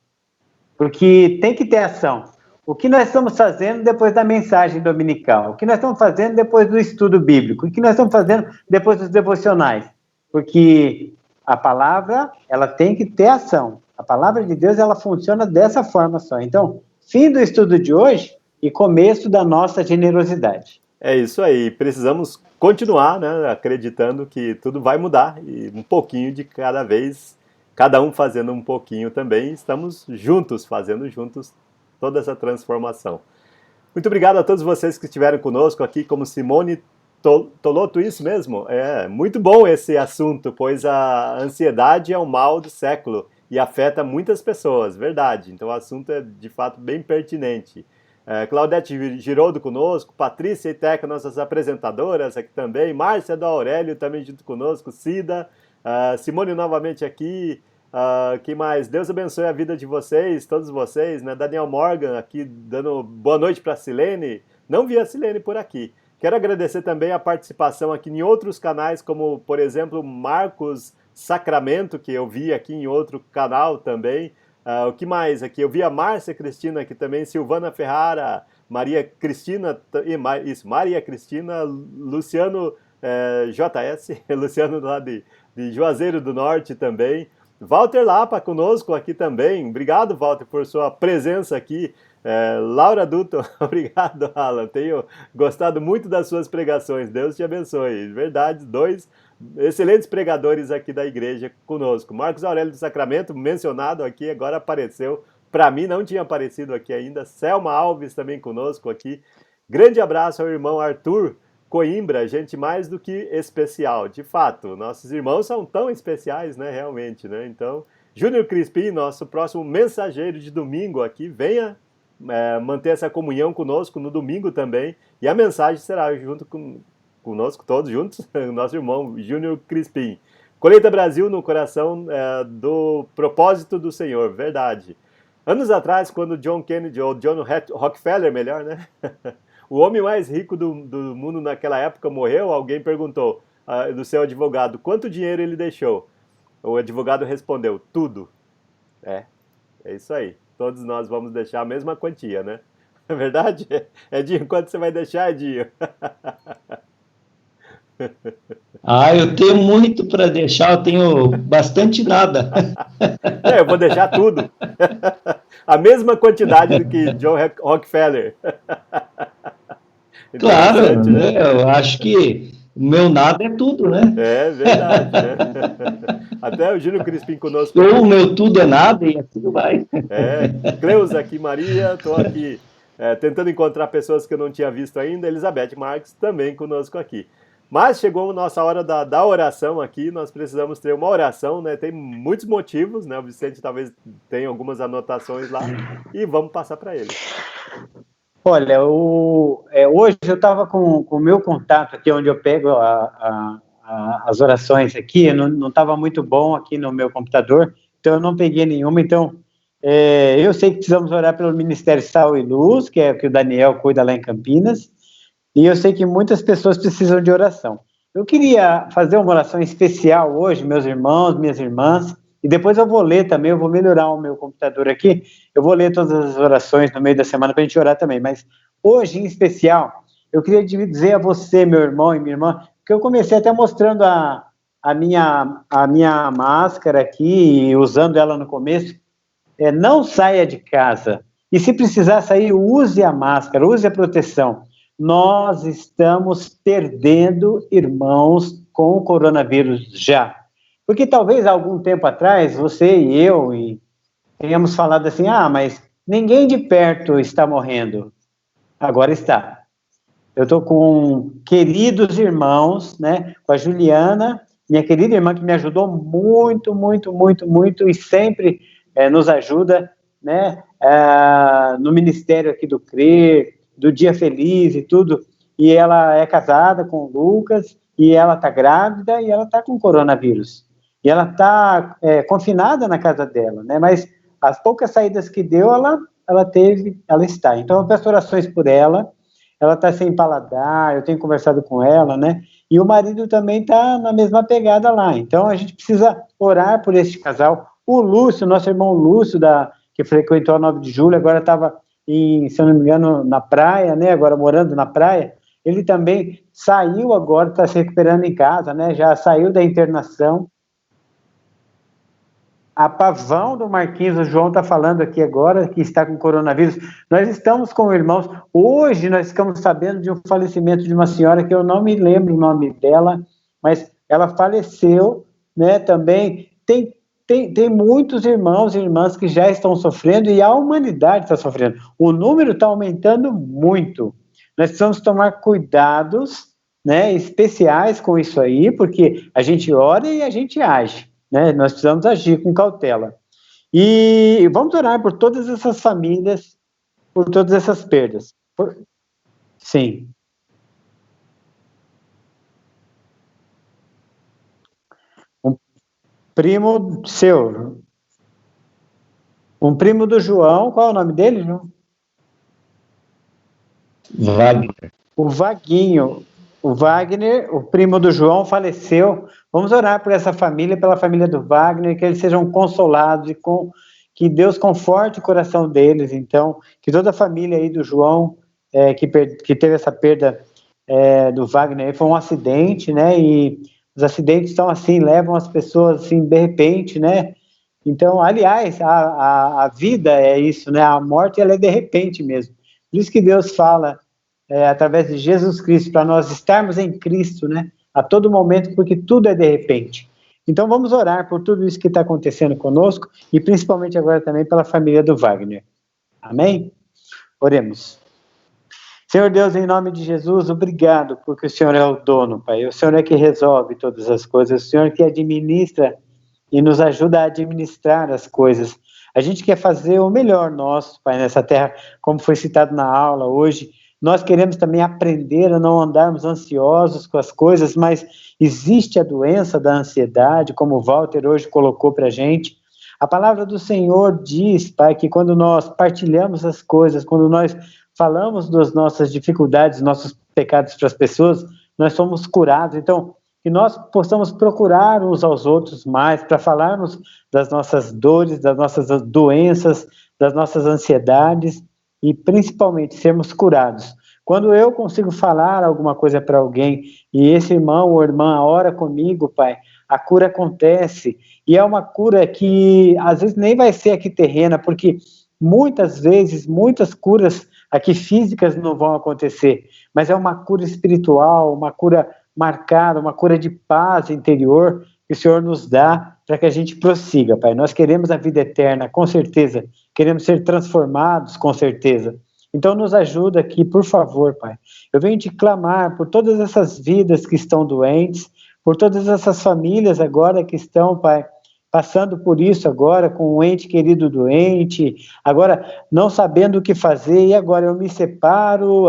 Porque tem que ter ação. O que nós estamos fazendo depois da mensagem dominical? O que nós estamos fazendo depois do estudo bíblico? O que nós estamos fazendo depois dos devocionais? Porque a palavra, ela tem que ter ação. A palavra de Deus, ela funciona dessa forma só. Então, fim do estudo de hoje e começo da nossa generosidade. É isso aí. Precisamos continuar, né, acreditando que tudo vai mudar e um pouquinho de cada vez, cada um fazendo um pouquinho também. Estamos juntos, fazendo juntos toda essa transformação. Muito obrigado a todos vocês que estiveram conosco aqui, como Simone Toloto, isso mesmo? É muito bom esse assunto, pois a ansiedade é o mal do século e afeta muitas pessoas, verdade. Então o assunto é de fato bem pertinente. Claudete Giroldo conosco, Patrícia e Teca, nossas apresentadoras aqui também, Márcia do Aurélio também junto conosco, Cida, Simone novamente aqui, que mais? Deus abençoe a vida de vocês, todos vocês, né? Daniel Morgan aqui dando boa noite para a Silene, não vi a Silene por aqui. Quero agradecer também a participação aqui em outros canais, como por exemplo Marcos Sacramento, que eu vi aqui em outro canal também. O que mais aqui? Eu vi a Márcia Cristina aqui também, Silvana Ferrara, Maria Cristina, Maria Cristina, Luciano JS, Luciano lá de Juazeiro do Norte também. Walter Lapa conosco aqui também. Obrigado, Walter, por sua presença aqui. Laura Dutton, obrigado, Alan. Tenho gostado muito das suas pregações. Deus te abençoe. Verdade, 2 excelentes pregadores aqui da igreja conosco. Marcos Aurélio do Sacramento, mencionado aqui, agora apareceu. Para mim, não tinha aparecido aqui ainda. Selma Alves também conosco aqui. Grande abraço ao irmão Arthur Coimbra, gente mais do que especial. De fato, nossos irmãos são tão especiais, né, realmente, né? Então, Júnior Crispim, nosso próximo mensageiro de domingo aqui, venha manter essa comunhão conosco no domingo também. E a mensagem será junto conosco, todos juntos, nosso irmão Júnior Crispim. Colheita Brasil no coração do propósito do Senhor, verdade. Anos atrás, quando John Kennedy, ou John Rockefeller, melhor, né? O homem mais rico do mundo naquela época morreu, alguém perguntou do seu advogado, quanto dinheiro ele deixou? O advogado respondeu, tudo. É isso aí. Todos nós vamos deixar a mesma quantia, né? É verdade? Edinho, quanto você vai deixar, Edinho? Eu tenho muito para deixar, eu tenho bastante nada. Eu vou deixar tudo. A mesma quantidade do que John Rockefeller. Claro, né? Eu acho que o meu nada é tudo, né? É verdade, né? Até o Júnior Crispim conosco. Ou o meu tudo é nada e assim vai. Cleusa aqui, Maria, estou aqui tentando encontrar pessoas que eu não tinha visto ainda. Elizabeth Marques também conosco aqui. Mas chegou a nossa hora da oração aqui, nós precisamos ter uma oração, né? Tem muitos motivos, né? O Vicente talvez tenha algumas anotações lá e vamos passar para ele. Olha, hoje eu estava com o meu contato aqui, onde eu pego as orações aqui, não estava muito bom aqui no meu computador, então eu não peguei nenhuma. Então, eu sei que precisamos orar pelo Ministério Sal e Luz, que é o que o Daniel cuida lá em Campinas, e eu sei que muitas pessoas precisam de oração. Eu queria fazer uma oração especial hoje, meus irmãos, minhas irmãs, e depois eu vou ler também, eu vou melhorar o meu computador aqui, eu vou ler todas as orações no meio da semana para a gente orar também, mas hoje, em especial, eu queria dizer a você, meu irmão e minha irmã, que eu comecei até mostrando a minha máscara aqui, e usando ela no começo, não saia de casa, e se precisar sair, use a máscara, use a proteção. Nós estamos perdendo irmãos com o coronavírus já. Porque talvez há algum tempo atrás, você e eu, tenhamos falado assim, mas ninguém de perto está morrendo. Agora está. Eu estou com queridos irmãos, né, com a Juliana, minha querida irmã que me ajudou muito, muito, muito, muito, e sempre nos ajuda, né, no ministério aqui do CRER, do Dia Feliz e tudo, e ela é casada com o Lucas, e ela está grávida, e ela está com coronavírus. E ela está confinada na casa dela, né? Mas as poucas saídas que deu, ela está. Então, eu peço orações por ela está sem paladar, eu tenho conversado com ela, né? E o marido também está na mesma pegada lá. Então, a gente precisa orar por este casal. O Lúcio, nosso irmão Lúcio, que frequentou a 9 de julho, agora estava, se eu não me engano, na praia, né? Agora morando na praia. Ele também saiu agora, está se recuperando em casa, né? Já saiu da internação. A Pavão do Marquinhos, o João está falando aqui agora, que está com coronavírus. Nós estamos com irmãos. Hoje nós ficamos sabendo de um falecimento de uma senhora, que eu não me lembro o nome dela, mas ela faleceu, né, também. Tem muitos irmãos e irmãs que já estão sofrendo, e a humanidade está sofrendo. O número está aumentando muito. Nós precisamos tomar cuidados, né, especiais com isso aí, porque a gente ora e a gente age. Né? Nós precisamos agir com cautela. E vamos orar por todas essas famílias, por todas essas perdas. Sim. Um primo seu. Um primo do João, qual é o nome dele, João? Wagner. O Vaguinho. O Wagner, o primo do João, faleceu. Vamos orar por essa família, pela família do Wagner, que eles sejam consolados e que Deus conforte o coração deles. Então, que toda a família aí do João, que teve essa perda do Wagner, foi um acidente, né? E os acidentes são assim, levam as pessoas assim, de repente, né? Então, aliás, a vida é isso, né? A morte, ela é de repente mesmo. Por isso que Deus fala, através de Jesus Cristo, para nós estarmos em Cristo, né, a todo momento, porque tudo é de repente. Então vamos orar por tudo isso que está acontecendo conosco, e principalmente agora também pela família do Wagner. Amém? Oremos. Senhor Deus, em nome de Jesus, obrigado, porque o Senhor é o dono, Pai. O Senhor é que resolve todas as coisas, o Senhor que administra e nos ajuda a administrar as coisas. A gente quer fazer o melhor nosso, Pai, nessa terra, como foi citado na aula hoje. Nós queremos também aprender a não andarmos ansiosos com as coisas, mas existe a doença da ansiedade, como o Walter hoje colocou para a gente. A palavra do Senhor diz, Pai, que quando nós partilhamos as coisas, quando nós falamos das nossas dificuldades, nossos pecados para as pessoas, nós somos curados. Então, que nós possamos procurar uns aos outros mais, para falarmos das nossas dores, das nossas doenças, das nossas ansiedades, e principalmente sermos curados. Quando eu consigo falar alguma coisa para alguém, e esse irmão ou irmã ora comigo, Pai, a cura acontece, e é uma cura que às vezes nem vai ser aqui terrena, porque muitas vezes, muitas curas aqui físicas não vão acontecer, mas é uma cura espiritual, uma cura marcada, uma cura de paz interior, que o Senhor nos dá para que a gente prossiga, Pai. Nós queremos a vida eterna, com certeza. Queremos ser transformados, com certeza. Então, nos ajuda aqui, por favor, Pai. Eu venho te clamar por todas essas vidas que estão doentes, por todas essas famílias agora que estão, Pai, passando por isso agora, com um ente querido doente, agora não sabendo o que fazer, e agora eu me separo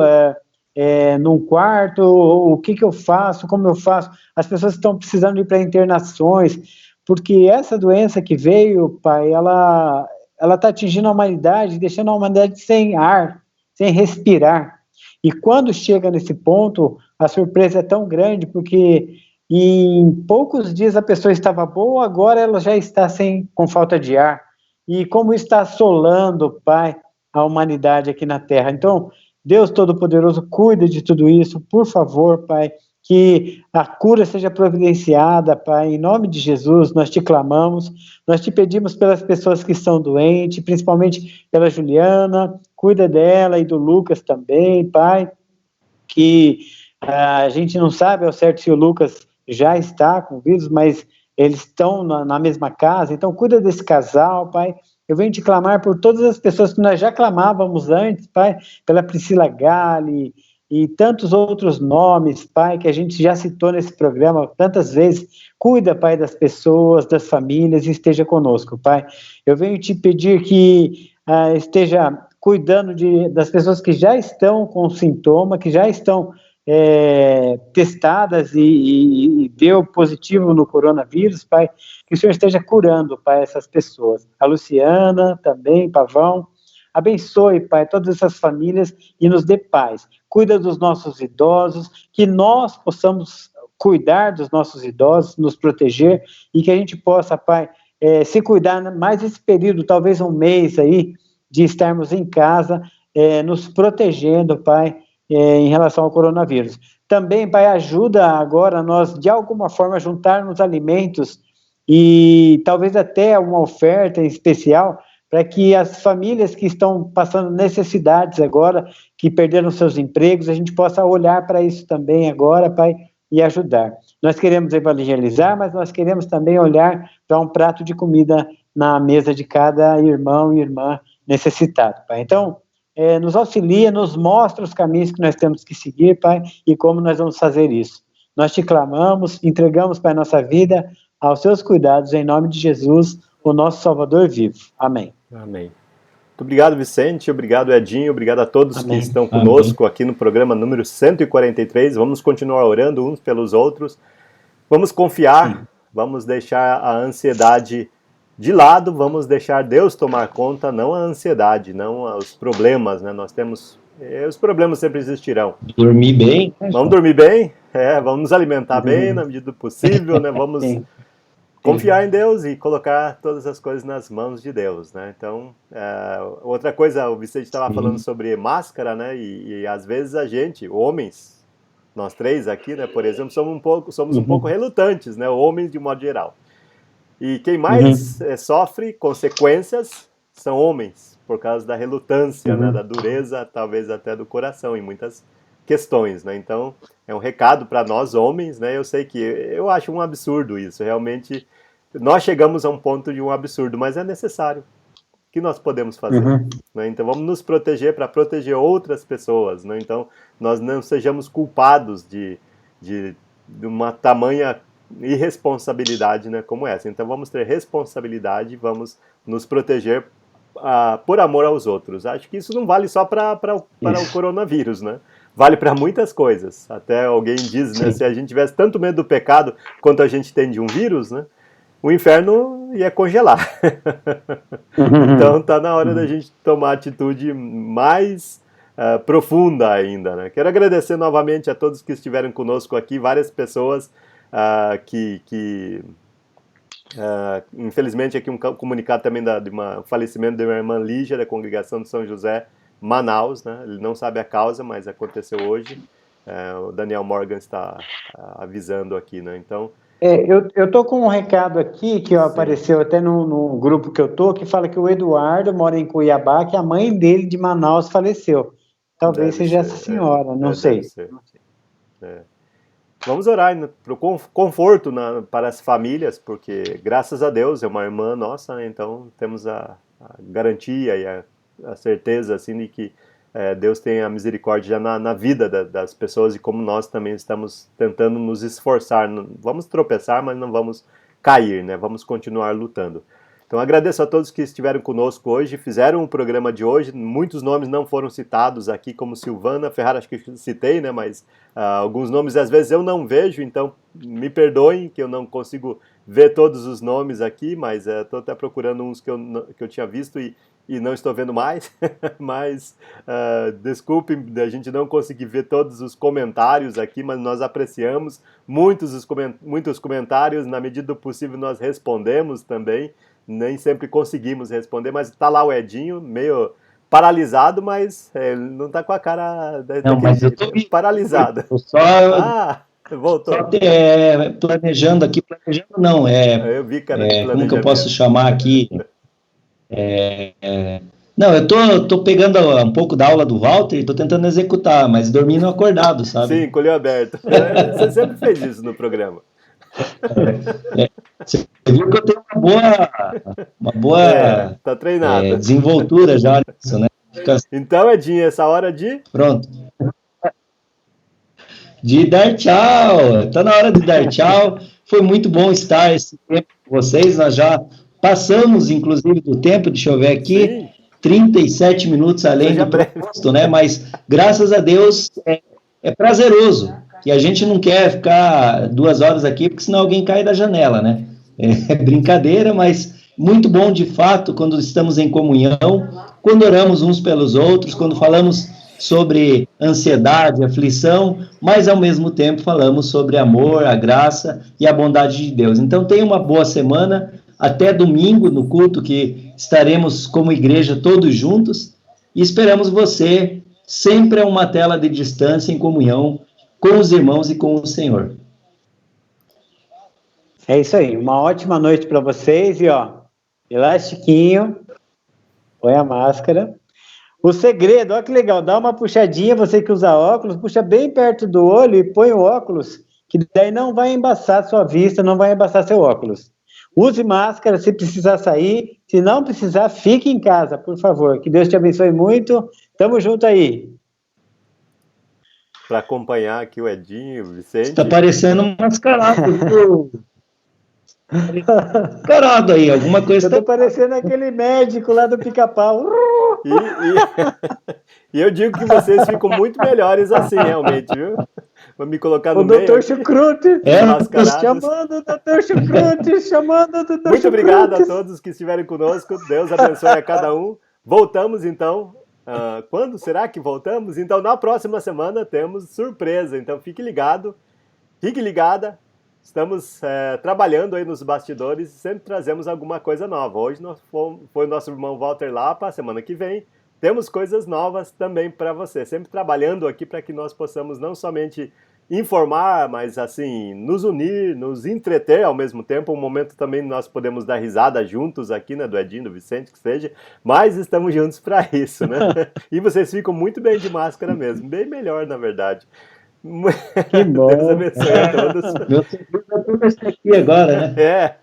num quarto, o que eu faço, como eu faço? As pessoas estão precisando ir para internações, porque essa doença que veio, Pai, ela está atingindo a humanidade, deixando a humanidade sem ar, sem respirar. E quando chega nesse ponto, a surpresa é tão grande, porque em poucos dias a pessoa estava boa, agora ela já está com falta de ar. E como está assolando, Pai, a humanidade aqui na Terra. Então, Deus Todo-Poderoso, cuida de tudo isso, por favor, Pai, que a cura seja providenciada, Pai, em nome de Jesus, nós te clamamos, nós te pedimos pelas pessoas que estão doentes, principalmente pela Juliana, cuida dela e do Lucas também, Pai, que a gente não sabe ao certo se o Lucas já está com vírus, mas eles estão na mesma casa, então cuida desse casal, Pai. Eu venho te clamar por todas as pessoas que nós já clamávamos antes, Pai, pela Priscila Gali e tantos outros nomes, Pai, que a gente já citou nesse programa tantas vezes. Cuida, Pai, das pessoas, das famílias, e esteja conosco, Pai. Eu venho te pedir que esteja cuidando das pessoas que já estão com sintoma, que já estão testadas e deu positivo no coronavírus, Pai, que o Senhor esteja curando, Pai, essas pessoas. A Luciana também, Pavão, abençoe, Pai, todas essas famílias e nos dê paz. Cuida dos nossos idosos, que nós possamos cuidar dos nossos idosos, nos proteger e que a gente possa, Pai, se cuidar mais esse período, talvez um mês aí, de estarmos em casa, nos protegendo, Pai, em relação ao coronavírus. Também, Pai, ajuda agora nós, de alguma forma, juntarmos alimentos e talvez até uma oferta em especial para que as famílias que estão passando necessidades agora, que perderam seus empregos, a gente possa olhar para isso também agora, Pai, e ajudar. Nós queremos evangelizar, mas nós queremos também olhar para um prato de comida na mesa de cada irmão e irmã necessitado, Pai. Então, nos auxilia, nos mostra os caminhos que nós temos que seguir, Pai, e como nós vamos fazer isso. Nós te clamamos, entregamos, Pai, nossa vida aos seus cuidados, em nome de Jesus, o nosso Salvador vivo. Amém. Amém. Muito obrigado, Vicente, obrigado, Edinho, obrigado a todos Amém. que estão conosco aqui no programa número 143. Vamos continuar orando uns pelos outros. Vamos confiar, vamos deixar a ansiedade de lado, vamos deixar Deus tomar conta, não a ansiedade, não os problemas, né? Nós temos... os problemas sempre existirão. Dormir bem. Vamos dormir bem, vamos nos alimentar bem na medida do possível, né? Vamos confiar em Deus e colocar todas as coisas nas mãos de Deus, né? Então, outra coisa, o Vicente estava falando sobre máscara, né? E às vezes a gente, homens, nós três aqui, né? Por exemplo, somos um pouco relutantes, né? Homens de modo geral. E quem mais sofre consequências são homens, por causa da relutância, né, da dureza, talvez até do coração, em muitas questões, né? Então, é um recado para nós homens, né? Eu sei que eu acho um absurdo isso, realmente, nós chegamos a um ponto de um absurdo, mas é necessário. O que nós podemos fazer? Né? Então, vamos nos proteger para proteger outras pessoas, né? Então, nós não sejamos culpados de uma tamanha irresponsabilidade, né, como essa. Então vamos ter responsabilidade, vamos nos proteger por amor aos outros. Acho que isso não vale só para o coronavírus, né? Vale para muitas coisas. Até alguém diz, né, se a gente tivesse tanto medo do pecado quanto a gente tem de um vírus, né, o inferno ia congelar. Então está na hora da gente tomar atitude mais profunda ainda, né? Quero agradecer novamente a todos que estiveram conosco aqui, várias pessoas infelizmente aqui um comunicado também de um falecimento da minha irmã Lígia, da congregação de São José, Manaus, né? Ele não sabe a causa, mas aconteceu hoje. O Daniel Morgan está avisando aqui, né? Então... eu tô com um recado aqui que apareceu até no grupo que eu tô, que fala que o Eduardo mora em Cuiabá, que a mãe dele de Manaus faleceu. Talvez seja essa senhora, não sei. Vamos orar para o conforto para as famílias, porque graças a Deus é uma irmã nossa, né? Então temos a garantia e a certeza assim, de que Deus tem a misericórdia na vida das pessoas, e como nós também estamos tentando nos esforçar. Vamos tropeçar, mas não vamos cair, né? Vamos continuar lutando. Então agradeço a todos que estiveram conosco hoje, fizeram o programa de hoje, muitos nomes não foram citados aqui, como Silvana Ferrara, acho que citei, né, mas alguns nomes às vezes eu não vejo, então me perdoem que eu não consigo ver todos os nomes aqui, mas estou até procurando uns que eu tinha visto e não estou vendo mais, mas desculpe a gente não conseguir ver todos os comentários aqui, mas nós apreciamos muitos comentários, na medida do possível nós respondemos também, nem sempre conseguimos responder, mas tá lá o Edinho, meio paralisado, mas ele não tá com a cara mas eu tô paralisada. Voltou. Só planejando aqui, não, eu vi, cara, como que eu posso chamar aqui? Não, eu tô pegando um pouco da aula do Walter e tô tentando executar, mas dormindo acordado, sabe? Sim, colheu aberto. Você sempre fez isso no programa. Você viu que eu tenho uma boa tá treinado. Desenvoltura já nisso, né? Então, Edinho, essa hora de... Pronto. De dar tchau. Tá na hora de dar tchau. Foi muito bom estar esse tempo com vocês. Nós já passamos, inclusive, do tempo, deixa eu ver aqui, sim, 37 minutos além do proposto, né? Mas, graças a Deus, é prazeroso. E a gente não quer ficar 2 horas aqui, porque senão alguém cai da janela, né? É brincadeira, mas muito bom, de fato, quando estamos em comunhão, quando oramos uns pelos outros, quando falamos sobre ansiedade, aflição, mas, ao mesmo tempo, falamos sobre amor, a graça e a bondade de Deus. Então, tenha uma boa semana, até domingo, no culto, que estaremos como igreja todos juntos, e esperamos você sempre a uma tela de distância em comunhão com os irmãos e com o Senhor. É isso aí, uma ótima noite para vocês, e elastiquinho, põe a máscara. O segredo, olha que legal, dá uma puxadinha, você que usa óculos, puxa bem perto do olho e põe o óculos, que daí não vai embaçar sua vista, não vai embaçar seu óculos. Use máscara se precisar sair, se não precisar, fique em casa, por favor, que Deus te abençoe muito, tamo junto aí. Para acompanhar aqui o Edinho, o Vicente. Está parecendo um mascarado. Mascarado aí, alguma coisa. Está parecendo aquele médico lá do Pica-Pau. E eu digo que vocês ficam muito melhores assim, realmente, viu? Vou me colocar no meio. O Dr. Chucrute, chamando o Dr. Chucrute, chamando o Dr. Chucrute. Muito obrigado a todos que estiverem conosco. Deus abençoe a cada um. Voltamos, então. Quando será que voltamos? Então, na próxima semana temos surpresa. Então, fique ligado, fique ligada. Estamos trabalhando aí nos bastidores e sempre trazemos alguma coisa nova. Hoje foi o nosso irmão Walter Lapa, a semana que vem temos coisas novas também para você. Sempre trabalhando aqui para que nós possamos não somente informar, mas assim, nos unir, nos entreter ao mesmo tempo. Um momento também nós podemos dar risada juntos aqui, né, do Edinho, do Vicente, que seja, mas estamos juntos para isso, né? E vocês ficam muito bem de máscara mesmo, bem melhor, na verdade. Que bom. Deus abençoe a todos. Meu segundo é tudo isso aqui agora, né?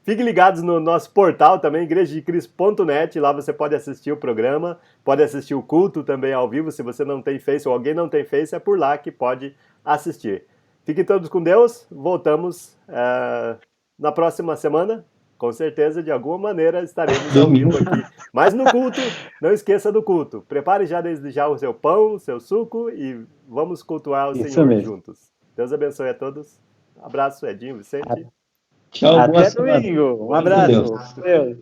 Fiquem ligados no nosso portal também, igrejadecristo.net. Lá você pode assistir o programa, pode assistir o culto também ao vivo. Se você não tem Face ou alguém não tem Face, é por lá que pode assistir. Fiquem todos com Deus. Voltamos na próxima semana. Com certeza, de alguma maneira, estaremos ao vivo aqui. Mas no culto, não esqueça do culto. Prepare já desde já o seu pão, o seu suco e vamos cultuar o Senhor juntos. Deus abençoe a todos. Um abraço, Edinho, Vicente. Tchau, até domingo. Um abraço. Deus.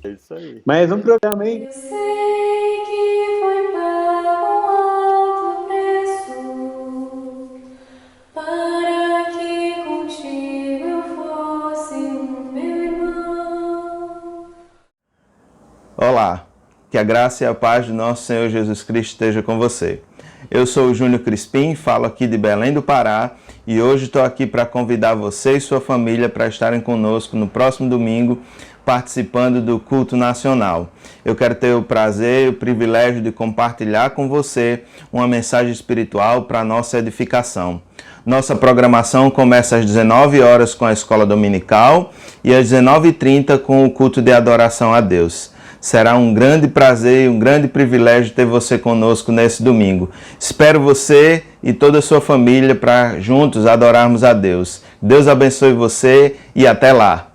É isso aí. Mais um programa, hein? Eu sei que foi pago alto preço para que contigo eu fosse meu irmão. Olá, que a graça e a paz do nosso Senhor Jesus Cristo esteja com você. Eu sou o Júnior Crispim, falo aqui de Belém do Pará e hoje estou aqui para convidar você e sua família para estarem conosco no próximo domingo, participando do culto nacional. Eu quero ter o prazer e o privilégio de compartilhar com você uma mensagem espiritual para a nossa edificação. Nossa programação começa às 19 horas com a escola dominical e às 19h30 com o culto de adoração a Deus. Será um grande prazer e um grande privilégio ter você conosco nesse domingo. Espero você e toda a sua família para juntos adorarmos a Deus. Deus abençoe você e até lá.